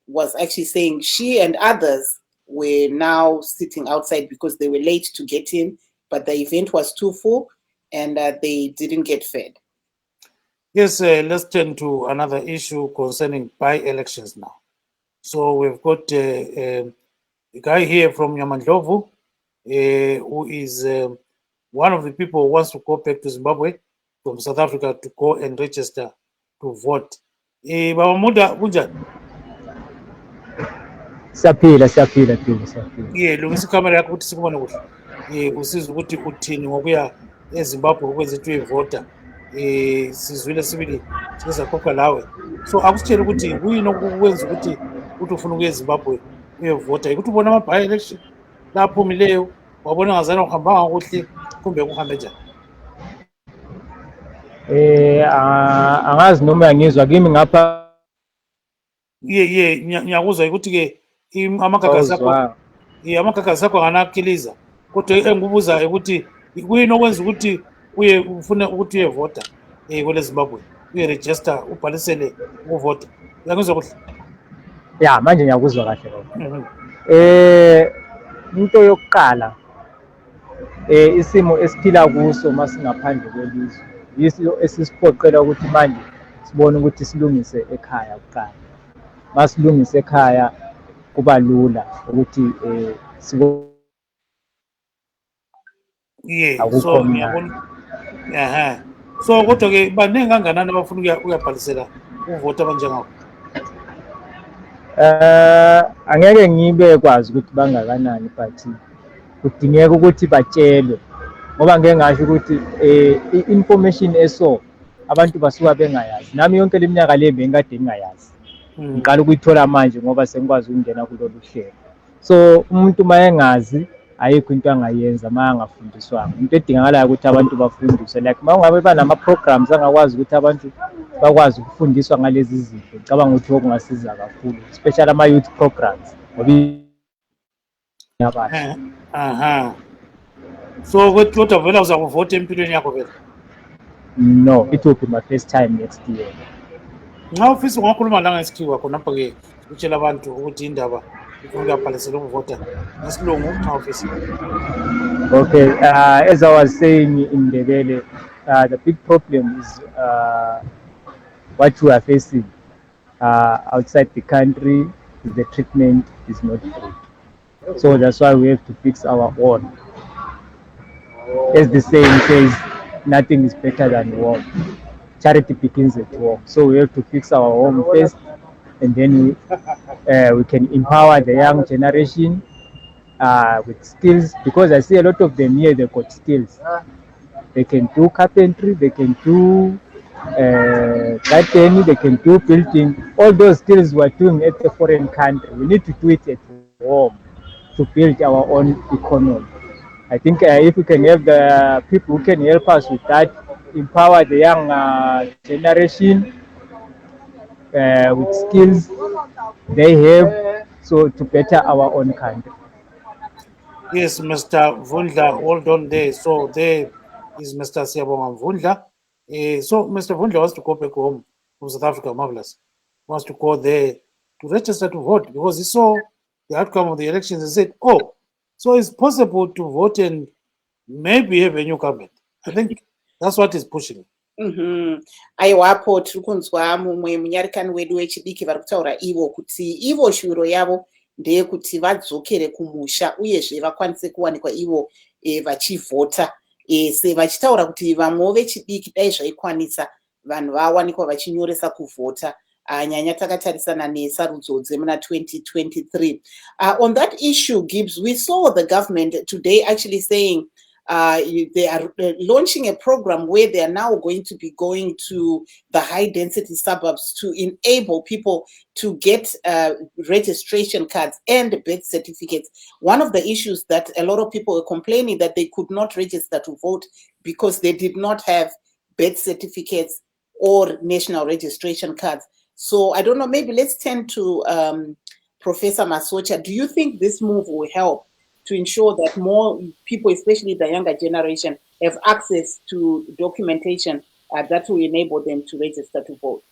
[SPEAKER 2] was actually saying she and others were now sitting outside because they were late to get in, but the event was too full and they didn't get fed.
[SPEAKER 1] Yes, let's turn to another issue concerning by-elections now. So we've got a guy here from Yamandlovu, who is one of the people who wants to go back to Zimbabwe from South Africa to go and register to vote. Baba Muda, kunjani?
[SPEAKER 9] Siyaphila Dube, siyaphila.
[SPEAKER 1] Lungisa ikamera yakho ukuthi sikubone kuhle. Usizwe ukuthi uthini ngokuya eZimbabwe ukwenza ukuthi uyevota. Sizwile sibili sizakhokha lawe. So akusitshela ukuthi kuyini okwenza ukuthi ufuna ukuya eZimbabwe uyevota. Ukuthi ubona ama-by election laphumileyo wabona ngazana uhambanga kuhle kumbe kuhambe njani?
[SPEAKER 9] Angazi noma ngizwa kimi ngapha.
[SPEAKER 1] Ngiyakuzwa ukuthi ke amagagasi akho anganakiliza kodwa engubuza ukuthi kuyini okwenza ukuthi ufune ukuthi uyevota kwele Zimbabwe uyeregister ubhalisele ukuvota. Uyangizwa kuhle?
[SPEAKER 9] Ya manje ngiyakuzwa kahle lokho. Into yokuqala isimo esiphila kuso masingaphandle kwelizwe yiso esisipoqela ukuthi manje sibone ukuthi silungise ekhaya kuqala. Masilungise ekhaya kuba lula ukuthi
[SPEAKER 1] so ngiyabona. So kodwa ke baningi kangakanani abafuna uyabhalisela ukuvota abanjengakho?
[SPEAKER 9] Angeke ngibe kwazi ukuthi bangakanani but kudingeka ukuthi batshelwe ngoba ngeke ngasho ukuthi i-information eso abantu basuka bengayazi. Nami yonke leminyaka le bengikade ngingayazi. Ngiqala ukuyithola manje ngoba sengikwazi ukungena kulolu hlelo. So umuntu mayengazi ayikho into angayenza angafundiswanga. Into edingakalayo ukuthi abantu bafundiswe, like mangabe banama-programs angakwazi ukuthi abantu bakwazi ukufundiswa ngalezi zinto. Ngicabanga ukuthi okungasiza kakhulu, especially ama-youth programs.
[SPEAKER 1] So kodwa vele uzakuvota empilweni yakho vele?
[SPEAKER 9] No, it will be my first time next year.
[SPEAKER 1] Nxa ufisa ungakhuluma la ngesikhiwa khonapha ke utshela abantu ukuthi indaba ufuna ukuyabhalisela ukuvota ngesilungu nxa ufisa.
[SPEAKER 9] Okay, as I was saying in Ndebele, the big problem is what we are facing outside the country. The treatment is not good. So that's why we have to fix our own. As the saying says, nothing is better than war. Charity begins at home. So we have to fix our home first, and then we can empower the young generation with skills, because I see a lot of them here, they've got skills. They can do carpentry, they can do gardening, they can do building. All those skills we're doing at the foreign country, we need to do it at home to build our own economy. I think if we can have the people who can help us with that, empower the young generation with skills they have, so to better our own country.
[SPEAKER 1] Yes, Mr. Vundla, hold on there. So there is Mr. Siyabonga Vundla. So Mr. Vundla wants to go back home from South Africa, Marvellous. Wants to go there to register to vote because he saw the outcome of the elections and said, oh, so it's possible to vote and maybe have a new government. I think that's what is pushing.
[SPEAKER 2] Aiwapo tiri kunzwa mumwe munyarikani wedu wechidiki vari kutaura ivo kuti ivo shuviro yavo ndeyekuti vadzokere kumusha uyezve vakwanise kuwanikwa ivo vachivhota, vachitaura kuti vamwewo vechidiki dai zvaikwanisa vanhu vawanikwa vachinyoresa kuvhota nyanya takatarisana nesarudzo dzemuna 2023. On that issue, Gibbs, we saw the government today actually saying they are launching a program where they are now going to be going to the high density suburbs to enable people to get registration cards and birth certificates. One of the issues that a lot of people were complaining that they could not register to vote because they did not have birth certificates or national registration cards. So I don't know, maybe let's turn to Professor Masocha. Do you think this move will help to ensure that more people, especially the younger generation, have access to documentation that will enable them to register to vote?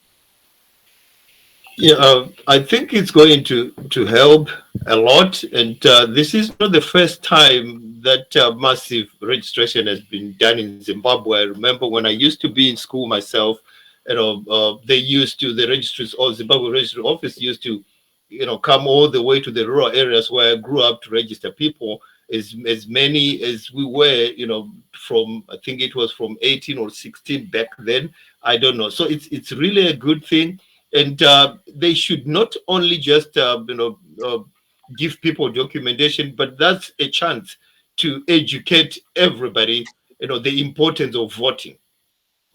[SPEAKER 3] Yeah, I think it's going to help a lot, and this is not the first time that massive registration has been done in Zimbabwe. I remember when I used to be in school myself, the registries, or Zimbabwe Registry Office used to, come all the way to the rural areas where I grew up to register people. As many as we were, from, I think it was from 18 or 16 back then. I don't know. So it's really a good thing. And they should not only just, give people documentation, but that's a chance to educate everybody, the importance of voting,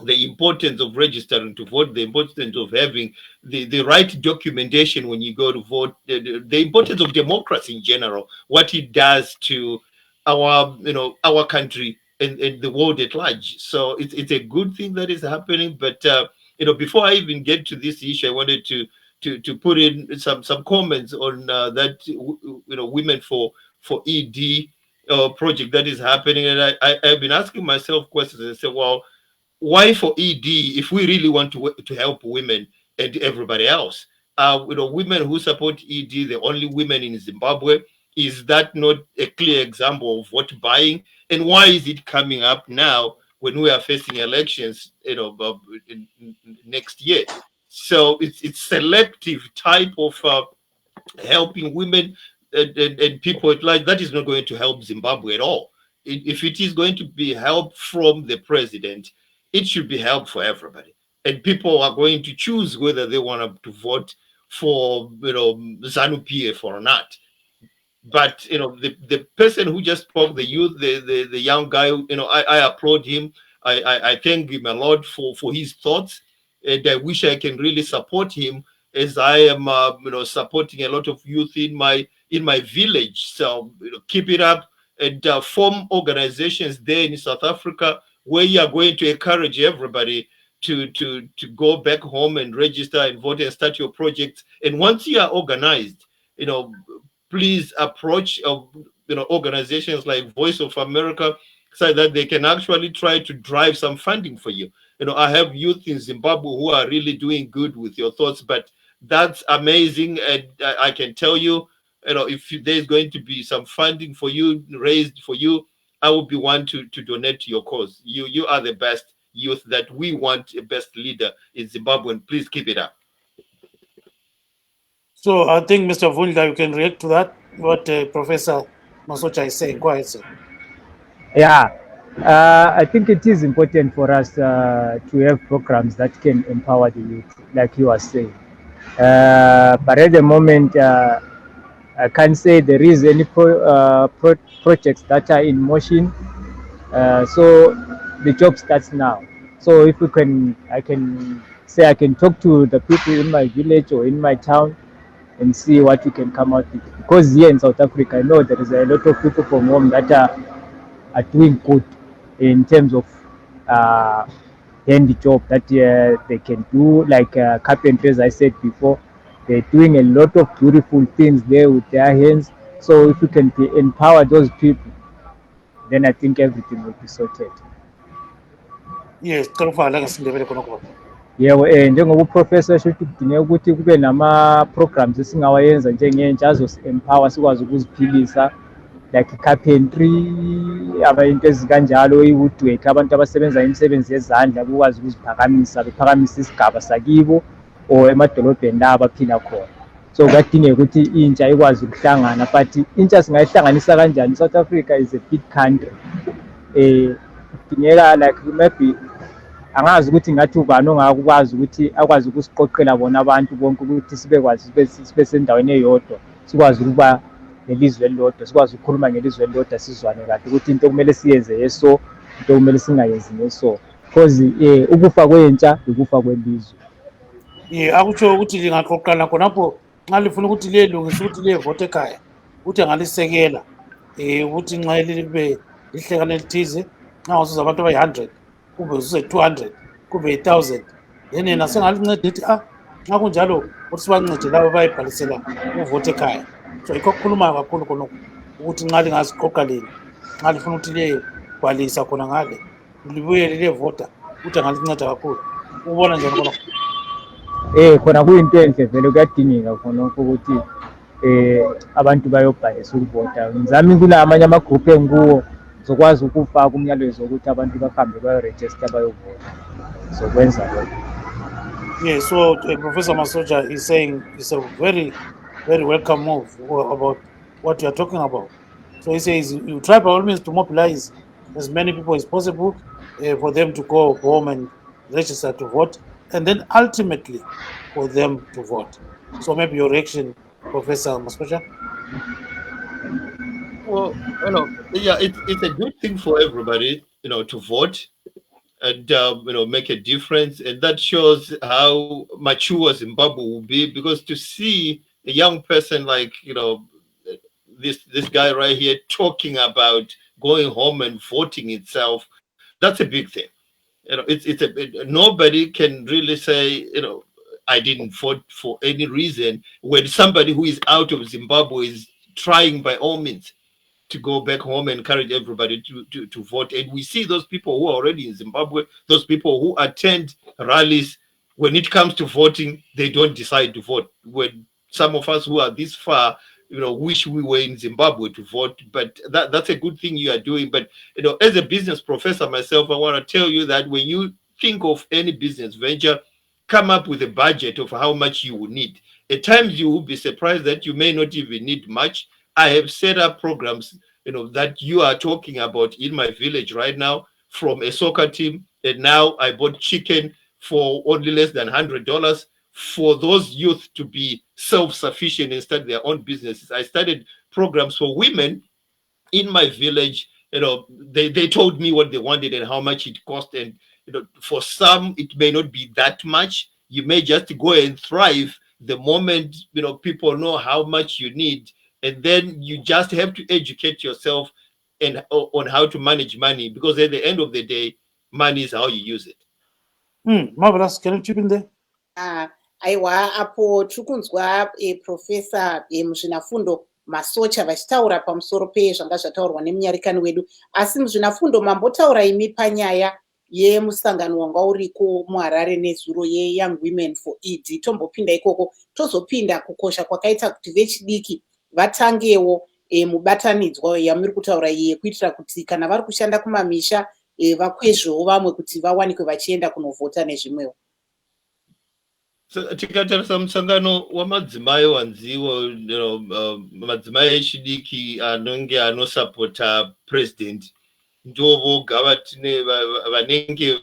[SPEAKER 3] the importance of registering to vote, the importance of having the right documentation when you go to vote, the importance of democracy in general, what it does to our country and the world at large. So it's a good thing that is happening. But before I even get to this issue, I wanted to put in some comments on that Women for ED project that is happening. And I've been asking myself questions and say, well, why for ED if we really want to help women and everybody else? Women who support ED, the only women in Zimbabwe. Is that not a clear example of vote buying? And why is it coming up now when we are facing elections, next year? So it's selective type of helping women and people at large. That is not going to help Zimbabwe at all. If it is going to be help from the president, it should be help for everybody. And people are going to choose whether they want to vote for, ZANU-PF or not. But the person who just spoke, the youth, the young guy, I applaud him. I thank him a lot for his thoughts, and I wish I can really support him as I am supporting a lot of youth in my village. So keep it up and form organizations there in South Africa where you are going to encourage everybody to go back home and register and vote and start your projects. And once you are organized, please approach organizations like Voice of America so that they can actually try to drive some funding for you. I have youth in Zimbabwe who are really doing good with your thoughts, but that's amazing. And I can tell you, if there's going to be some funding for you, raised for you, I will be one to donate to your cause. You are the best youth that we want, a best leader in Zimbabwe, and please keep it up.
[SPEAKER 1] So I think, Mr. Vundla, you can react to that, what Professor Masocha is saying. Go ahead, sir.
[SPEAKER 9] Yeah, I think it is important for us to have programs that can empower the youth, like you are saying. But at the moment, I can't say there is any projects that are in motion. So the job starts now. So if I can talk to the people in my village or in my town and see what we can come out with. Because here in South Africa, I know there is a lot of people from home that are doing good in terms of handy job that they can do, like carpenters, I said before. They're doing a lot of beautiful things there with their hands. So if we can empower those people, then I think everything will be sorted.
[SPEAKER 1] Yes,
[SPEAKER 9] yebo njengoba uprofessor esho ukuthi kudingeka ukuthi kube nama-programs esingawayenza njengentsha azosi-empower sikwazi ukuziphilisa, like carpentry, into ezikanjalo, i-woodwork, abantu abasebenza imisebenzi yezandla kukwazi ukuziphakamisa, bephakamise isigaba sakibo or emadolobheni la abaphila khona. So kuyadingeka ukuthi intsha ikwazi ukuhlangana, but intsha singayihlanganisa kanjani? South Africa is a big country. Kudingeka like maybe angazi ukuthi ngathi ubani ongakwazi ukuthi akwazi ukusiqoqela bona abantu bonke ukuthi sibe sendaweni eyodwa, sikwazi ukuba nelizwe elilodwa, sikwazi ukukhuluma ngelizwe elilodwa, sizwane kahle ukuthi into kumele siyenze yeso, into kumele singayenzi yeso, because ukufa kwentsha ukufa kwelizwe.
[SPEAKER 1] Akutsho ukuthi lingaqoqana khonapho nxa lifuna ukuthi liyelungisa ukuthi liyevote ekhaya, ukuthi angalisekela ukuthi nxa libe lihlekana elithize, nxa usuza abantu abayi-100 kube usuze 200 kube 1000, then yena sengalinceda ukuthi nxa kunjalo ukuthi sibancede labo bayibhalisela uvote ekhaya. So yikho kukhuluma kakhulu khonokho ukuthi nxa lingaziqoqa lini, nxa lifuna ukuthi liyebhalisa khona ngale, libuye liyevota, ukuthi angalinceda kakhulu. Ubona njani khona?
[SPEAKER 9] Khona kuyinto enhle vele kuyadingeka khonokho ukuthi abantu bayobhalisa ukuvota. Ngizami kula amanye amagroup engikuwo zokwazi ukufaka umyalezo ukuthi abantu bahambe bayoregister bayovota. So kwenza lokho.
[SPEAKER 1] Yeah, so Professor Masocha is saying it's a very, very welcome move about what you are talking about. So he says you try by all means to mobilize as many people as possible for them to go home and register to vote, and then ultimately for them to vote. So maybe your reaction, Professor Masocha?
[SPEAKER 3] Well, yeah, it's a good thing for everybody, to vote and make a difference, and that shows how mature Zimbabwe will be. Because to see a young person like this guy right here talking about going home and voting itself, that's a big thing. Nobody can really say I didn't vote for any reason when somebody who is out of Zimbabwe is trying by all means to go back home and encourage everybody to vote. And we see those people who are already in Zimbabwe, those people who attend rallies, when it comes to voting, they don't decide to vote. When some of us who are this far, wish we were in Zimbabwe to vote, but that's a good thing you are doing. But, as a business professor myself, I want to tell you that when you think of any business venture, come up with a budget of how much you will need. At times you will be surprised that you may not even need much. I have set up programs, that you are talking about in my village right now, from a soccer team. And now I bought chicken for only less than $100 for those youth to be self-sufficient and start their own businesses. I started programs for women in my village. They told me what they wanted and how much it cost. And, for some, it may not be that much. You may just go and thrive the moment, people know how much you need. And then you just have to educate yourself and on how to manage money, because at the end of the day, money is how you use it.
[SPEAKER 1] Marvellous, can you chip in there?
[SPEAKER 2] Aiwa apo tirikunzwa Professor Muzvinafundo Masocha vachitaura pamusoro pezvanga zvataurwa nemunyarikani wedu. Asi Muzvinafundo, mambotaura imi panyaya yemusangano wanga uriko muHarare nezuro yeYoung Women for ED. Tombopinda ikoko tozopinda kukosha kwakaita kuti vechidiki vatangewo mubatanidzwa yamuri kutaura iye, kuitira kuti kana vari kushanda kumamisha vakwezvewo vamwe kuti vawanikwe vachienda kunovhota nezvimwewo.
[SPEAKER 3] So tikatarisa musangano wamadzimai wanziwo, madzimai echidiki anenge anosapota president, ndo voga vanenge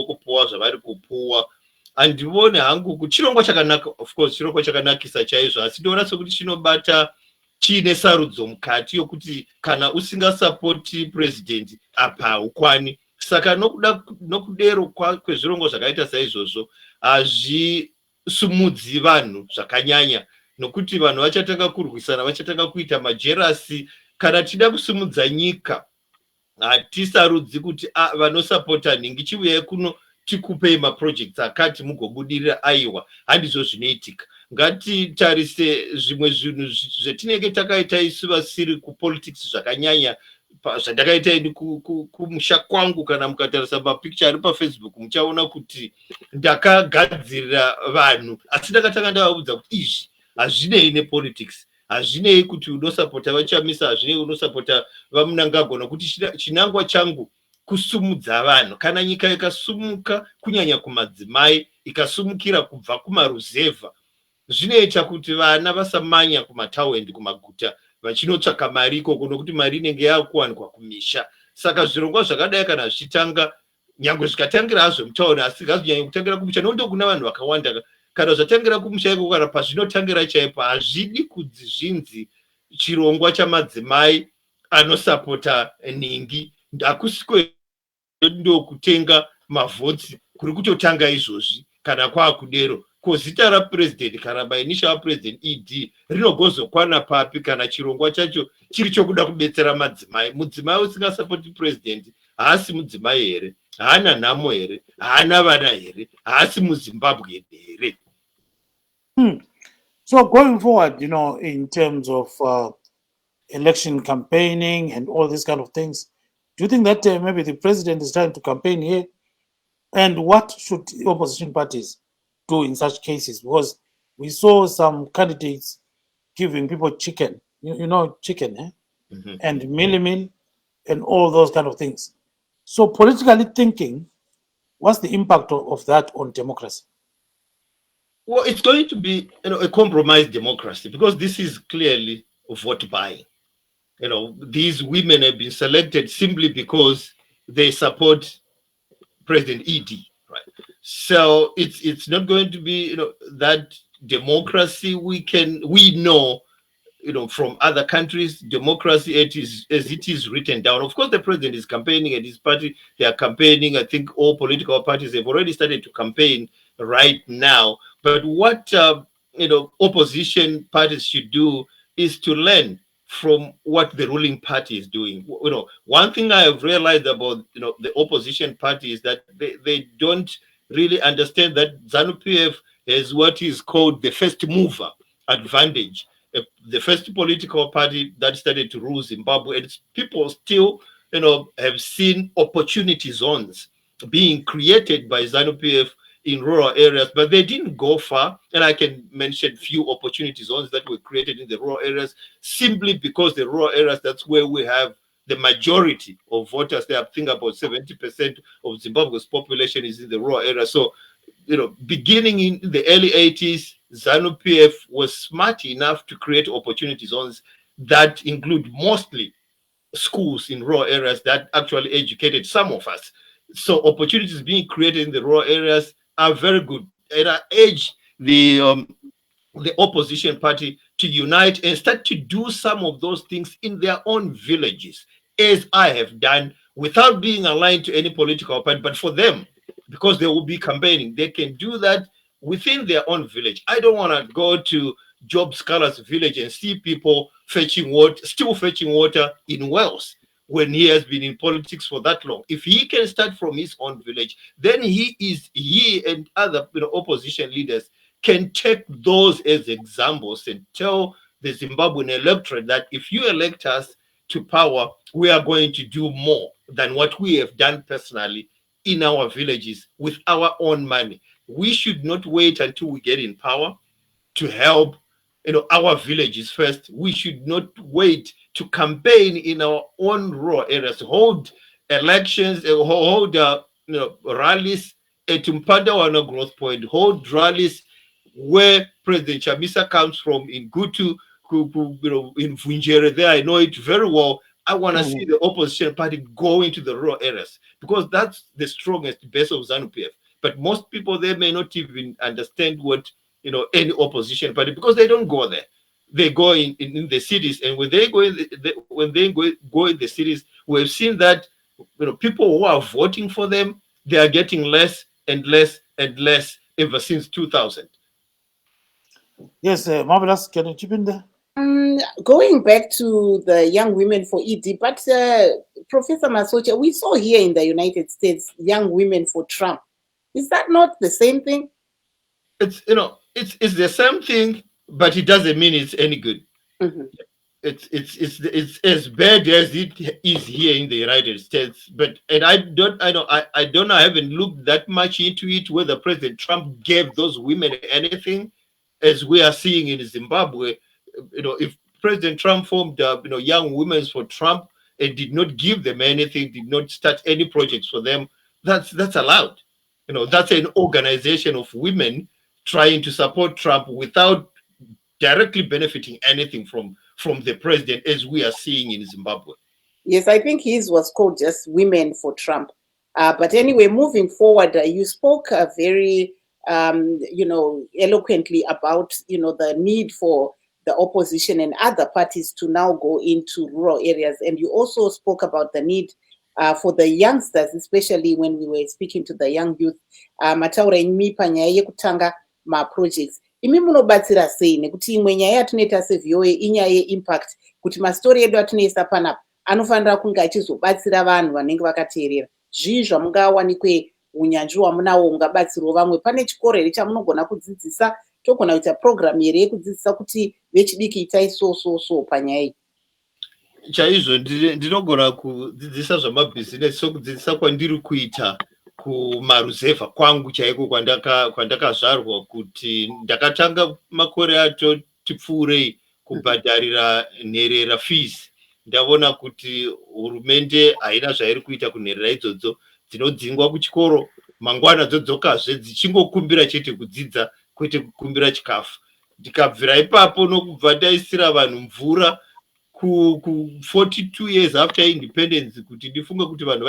[SPEAKER 3] kupuwa zvavari kupuwa. Andione hangu kuti chirongwa chakanaka, of course chirongwa chakanakisa chaizvo, asi ndoona sekuti chinobata chiine sarudzo mukati yokuti kana usingasapoti president apa haukwani. Saka nokudero kwezvirongo zvakaita saizvozvo hazvisumudzi vanhu zvakanyanya, nokuti vanhu vachatanga kurwisana, vachatanga kuita majerasi. Kana tida kusumudza nyika, hatisarudzi kuti vanosapota nhingi chiuyai kuno tikupei maprojects akati mugobudirira. Aiwa, handizvo zvinoitika. Ngatitarise zvimwe zvinhu zvetinenge takaita isu vasiri kupolitics zvakanyanya. Zvandakaita ini kumusha kwangu, kana mukatarisa mapicture ari paFacebook muchaona kuti ndakagadzirira vanhu, asi ndakatanga ndavaudza kuti izvi hazvinei nepolitics, hazvinei kuti unosapota vachamisa, hazvinei unosapota vaMnangagwa, nokuti chinangwa changu kusumudza vanhu. Kana nyika ikasumuka, kunyanya kumadzimai, ikasumukira kubva kumaruzevha, zvinoita kuti vana vasamanya kumataundi, kumaguta, vachinotsvaka mari ikoko, nokuti mari inenge yakuwanikwa kumisha. Saka zvirongwa zvakadai kana zvichitanga, nyangwe zvikatangira hazvo mutauni, asi ngazvinyanye kutangira kumusha, nokuti kuna vanhu vakawanda. Kana zvatangira kumusha ikoko, kana pazvinotangira chaipo, hazvidi kudzizvinzi chirongwa chamadzimai anosapota nhingi. Hakusiko ndokutenga mavhotsi kuri kutotanga izvozvi kana kwaakudero. Ko zita rapresident kana mainisha wapresident ED rinogozokwana papi kana chirongwa chacho chiri chokuda kubetsera madzimai? Mudzimai usingasapoti president haasi mudzimai here? Haana nhamo here? Haana vana here? Haasi muZimbabwe here?
[SPEAKER 1] So going forward, in terms of election campaigning and all these kind of things, Do you think that maybe the president is trying to campaign here? And what should opposition parties do in such cases? Because we saw some candidates giving people chicken, you know, chicken, and meal, and all those kind of things. So politically thinking, what's the impact of that on democracy?
[SPEAKER 3] Well, it's going to be, you know, a compromised democracy, because this is clearly vote buying. You know, these women have been selected simply because they support President ED, right? So it's not going to be, you know, that democracy we know, you know, from other countries, democracy as it is written down. Of course, the president is campaigning and his party, they are campaigning. I think all political parties have already started to campaign right now. But what, you know, opposition parties should do is to learn from what the ruling party is doing. You know, one thing I have realized about, you know, the opposition party is that they don't really understand that ZANU-PF has what is called the first mover advantage. The first political party that started to rule Zimbabwe, and people still, you know, have seen opportunity zones being created by ZANU-PF in rural areas, but they didn't go far. And I can mention few opportunity zones that were created in the rural areas simply because the rural areas, that's where we have the majority of voters. They think about 70% of Zimbabwe's population is in the rural area. So, you know, beginning in the early 80s, ZANU-PF was smart enough to create opportunity zones that include mostly schools in rural areas that actually educated some of us. So opportunities being created in the rural areas are very good. And I urge the opposition party to unite and start to do some of those things in their own villages, as I have done, without being aligned to any political party, but for them, because they will be campaigning, they can do that within their own village. I don't want to go to Job Scholars village and see people fetching water, still fetching water in wells when he has been in politics for that long. If he can start from his own village, then he and other, you know, opposition leaders can take those as examples and tell the Zimbabwean electorate that if you elect us to power, we are going to do more than what we have done personally in our villages with our own money. We should not wait until we get in power to help, you know, our villages first. We should not wait to campaign in our own rural areas, hold elections, hold you know, rallies at Mpanda Growth Point, hold rallies where President Chamisa comes from, in Gutu, you know, in Vunjere. There, I know it very well. I want to see the opposition party go into the rural areas, because that's the strongest base of ZANU-PF. But most people, they may not even understand what, you know, any opposition party, because they don't go there. They go in the cities, and when they go in the cities, we've seen that, you know, people who are voting for them, they are getting less and less and less ever since 2000.
[SPEAKER 1] Yes, Marvellous, can you chip in there?
[SPEAKER 2] Going back to the young women for ED, but Professor Masocha, we saw here in the United States young women for Trump. Is that not the same thing?
[SPEAKER 3] It's, you know, it's the same thing, but it doesn't mean it's any good. It's as bad as it is here in the United States. But I haven't looked that much into it, whether President Trump gave those women anything, as we are seeing in Zimbabwe. You know, if President Trump formed, you know, Young Women for Trump and did not give them anything, did not start any projects for them, that's allowed. You know, that's an organization of women trying to support Trump without directly benefiting anything from the president, as we are seeing in Zimbabwe.
[SPEAKER 2] Yes, I think his was called just Women for Trump. But anyway, moving forward, you spoke very, you know, eloquently about, you know, the need for the opposition and other parties to now go into rural areas. And you also spoke about the need for the youngsters, especially when we were speaking to the young youth. Mataura imi panyaya yekutanga ma projects. Imi munobatsira sei nekuti imwe nyaya yatinoita seVOA inyaya yeimpact, kuti mastori edu atinoisa panapa anofanira kunge achizobatsira vanhu vanenge vakateerera. Zvii zvamungawanikwe unyanzvi wamunawo ungabatsirawo vamwe? Pane chikoro here chamunogona kudzidzisa? Togona kuita program here yekudzidzisa kuti vechidiki itai so panyaya iyi?
[SPEAKER 3] chaizvo ndinogona kudzidzisa zvamabhizinesi sokudzidzisa kwandiri kuita kumaruzevha kwangu chaiko kwandakazvarwa kuti ndakatanga makore ato tipfuurei kubhadharira nherera fees. Ndavona kuti hurumende haina zvairi kuita kunherera idzodzo dzinodzingwa kuchikoro mangwana dzodzokazve dzichingokumbira chete kudzidza kwete kukumbira chikafu. Ndikabvira ipapo nokubva ndaisira vanhu mvura ku 42 years after independence kuti ndifunge kuti vanhu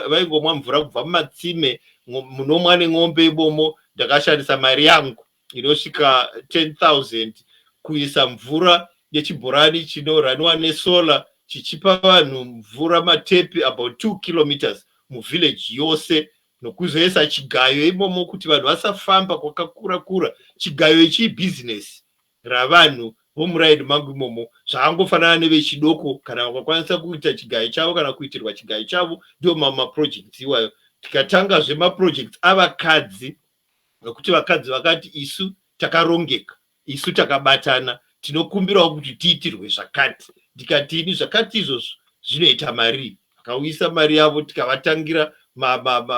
[SPEAKER 3] vaingomwa mvura kubva mumatsime munomwa nemombe ibomo. Ndakashandisa mari yangu inosvika 10,000 kuisa mvura yechibhorani chinoraniwa nesola chichipa vanhu mvura matepi about 2 kilometers muvillage yose, nokuzoisa chigayo imomo kuti vanhu vasafamba kwakakura kura. Chigayo ichi business ravanhu vomuraidi mangu imomo zvaangofanana nevechidoko kana vakakwanisa kuita chigayo chavo kana kuitirwa chigayo chavo ndio maprojects iwayo. Tikatanga zvemaprojects avakadzi nokuti vakadzi vakati isu takarongeka, isu takabatana, tinokumbirawo kuti tiitirwe zvakati. Ndikatini zvakati izvozvo zvinoita mari. Vakauyisa mari yavo tikavatangira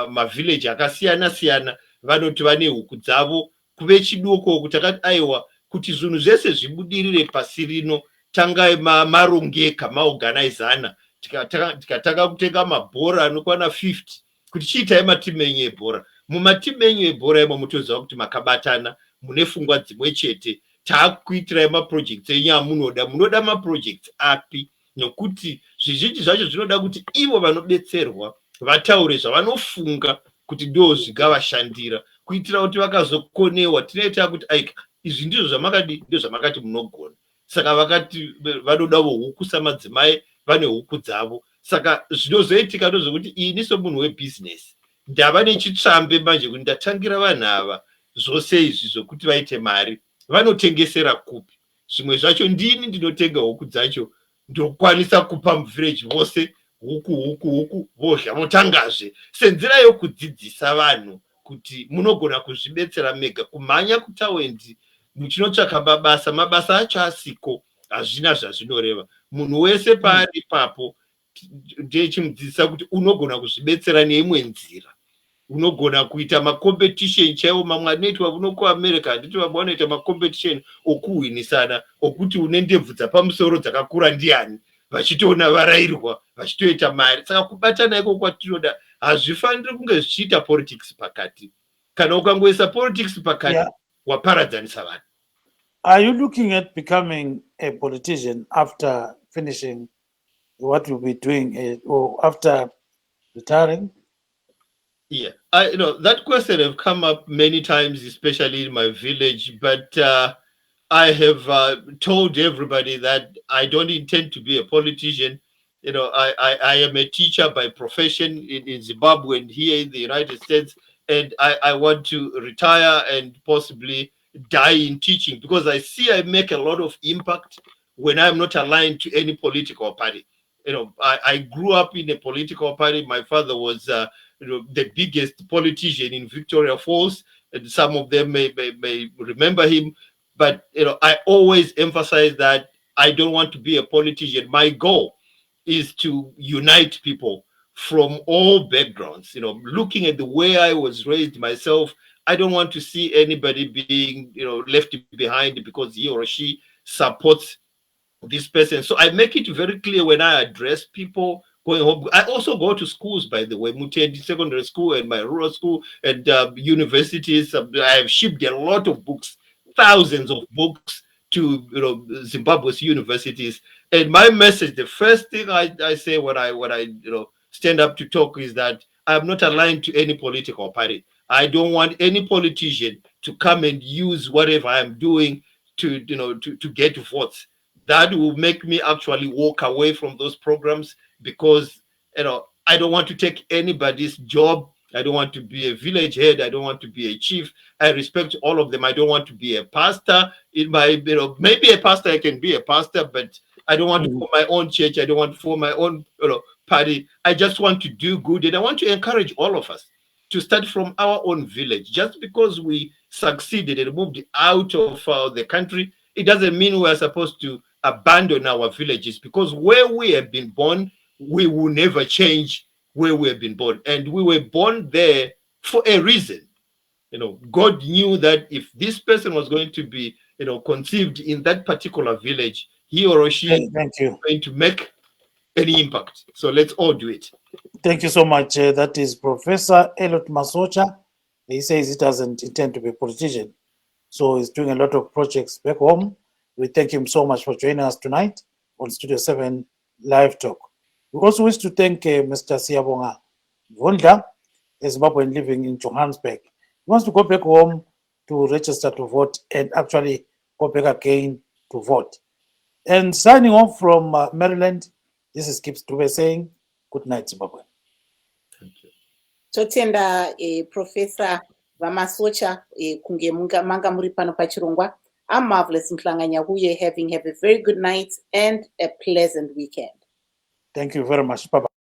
[SPEAKER 3] mavillage akasiyana siyana, vanoti vane huku dzavo. Kuve chidoko kuti takati aiwa kuti zvinhu zvese zvibudirire pasi rino tangai marongeka maorganizana. Tikatanga kutenga mabhora anokwana 50 kuti chiitai matimu enyu ebhora. Mumatimu enyu ebhora imo mutoziva kuti makabatana, mune pfungwa dzimwe chete. Taakuitirai maprojects enyu amunoda maprojects api, nokuti zvizhinji zvacho zvinoda kuti ivo vanobetserwa vataure zvavanofunga kuti ndo zvingavashandira, kuitira kuti vakazokonewa tinoita kuti aika izvi ndizvo zvamakadi ndizvo zvamakati munogona. Saka vakati vanodawo huku samadzimai vane huku dzavo. Saka zvinozoitika ndozvokuti ini somunhu webusiness ndava nechitsvambe manje kuti ndatangira vanhu ava zvose izvi zvokuti vaite mari. Vanotengesera kupi? Zvimwe zvacho ndini ndinotenga huku dzacho ndokwanisa kupa muvillage vose huku vodya votangazve. Senzira yokudzidzisa vanhu kuti munogona kuzvibetsera mega. Kumhanya kutaundi muchinotsvaka mabasa acho asiko, hazvina zvazvinoreva. Munhu wese paari ipapo ndechimudzidzisa kuti unogona kuzvibetsera neimwe nzira. Unogona kuita macompetition chaiwo mamwe anoitwa kuno kuAmerica. Handiti vamwe vanoita macompetition okuhwinisana okuti une ndebvu dzapamusoro dzakakura ndiani, vachitoona varairwa vachitoita mari. Saka kubatana iko kwatinoda hazvifaniri kunge zvichiita politics pakati. Kana ukangoisa politics pakati waparadzanisa vanhu.
[SPEAKER 1] Are you looking at becoming a politician after finishing what you'll be doing or after retiring?
[SPEAKER 3] Yeah, that question have come up many times, especially in my village, but I have told everybody that I don't intend to be a politician. I am a teacher by profession in Zimbabwe and here in the United States, and I want to retire and possibly die in teaching because I see I make a lot of impact when I'm not aligned to any political party. I grew up in a political party. My father was the biggest politician in Victoria Falls, and some of them may remember him. But I always emphasize that I don't want to be a politician. My goal is to unite people from all backgrounds. Looking at the way I was raised myself, I don't want to see anybody being left behind because he or she supports this person. So I make it very clear when I address people going home. I also go to schools, by the way, Mutendi Secondary School and my rural school and universities. I have shipped a lot of books, thousands of books to Zimbabwe's universities. And my message, the first thing I say when I stand up to talk is that I'm not aligned to any political party. I don't want any politician to come and use whatever I'm doing to get votes. That will make me actually walk away from those programs because I don't want to take anybody's job. I don't want to be a village head. I don't want to be a chief. I respect all of them. I don't want to be a pastor. Maybe a pastor, I can be a pastor, but I don't want to form my own church. I don't want to form my own party. I just want to do good, and I want to encourage all of us to start from our own village. Just because we succeeded and moved out of the country, it doesn't mean we are supposed to abandon our villages, because where we have been born, we will never change where we have been born. And we were born there for a reason. God knew that if this person was going to be, conceived in that particular village, he or she is going to make any impact. So let's all do it.
[SPEAKER 1] Thank you so much. That is Professor Elliot Masocha. He says he doesn't intend to be a politician, so he's doing a lot of projects back home. We thank him so much for joining us tonight on Studio 7 Live Talk. We also wish to thank Mr. Siyabonga Vundla, a Zimbabwean living in Johannesburg. He wants to go back home to register to vote and actually go back again to vote. And signing off from Maryland, this is Gibbs Dube saying, good night, Zimbabwe.
[SPEAKER 3] Thank you.
[SPEAKER 2] Totenda Professor Masocha kunge manga muri pano pachirongwa. I'm Marvellous Mhlanga Nyahuye, have a very good night and a pleasant weekend.
[SPEAKER 1] Thank you very much. Bye-bye.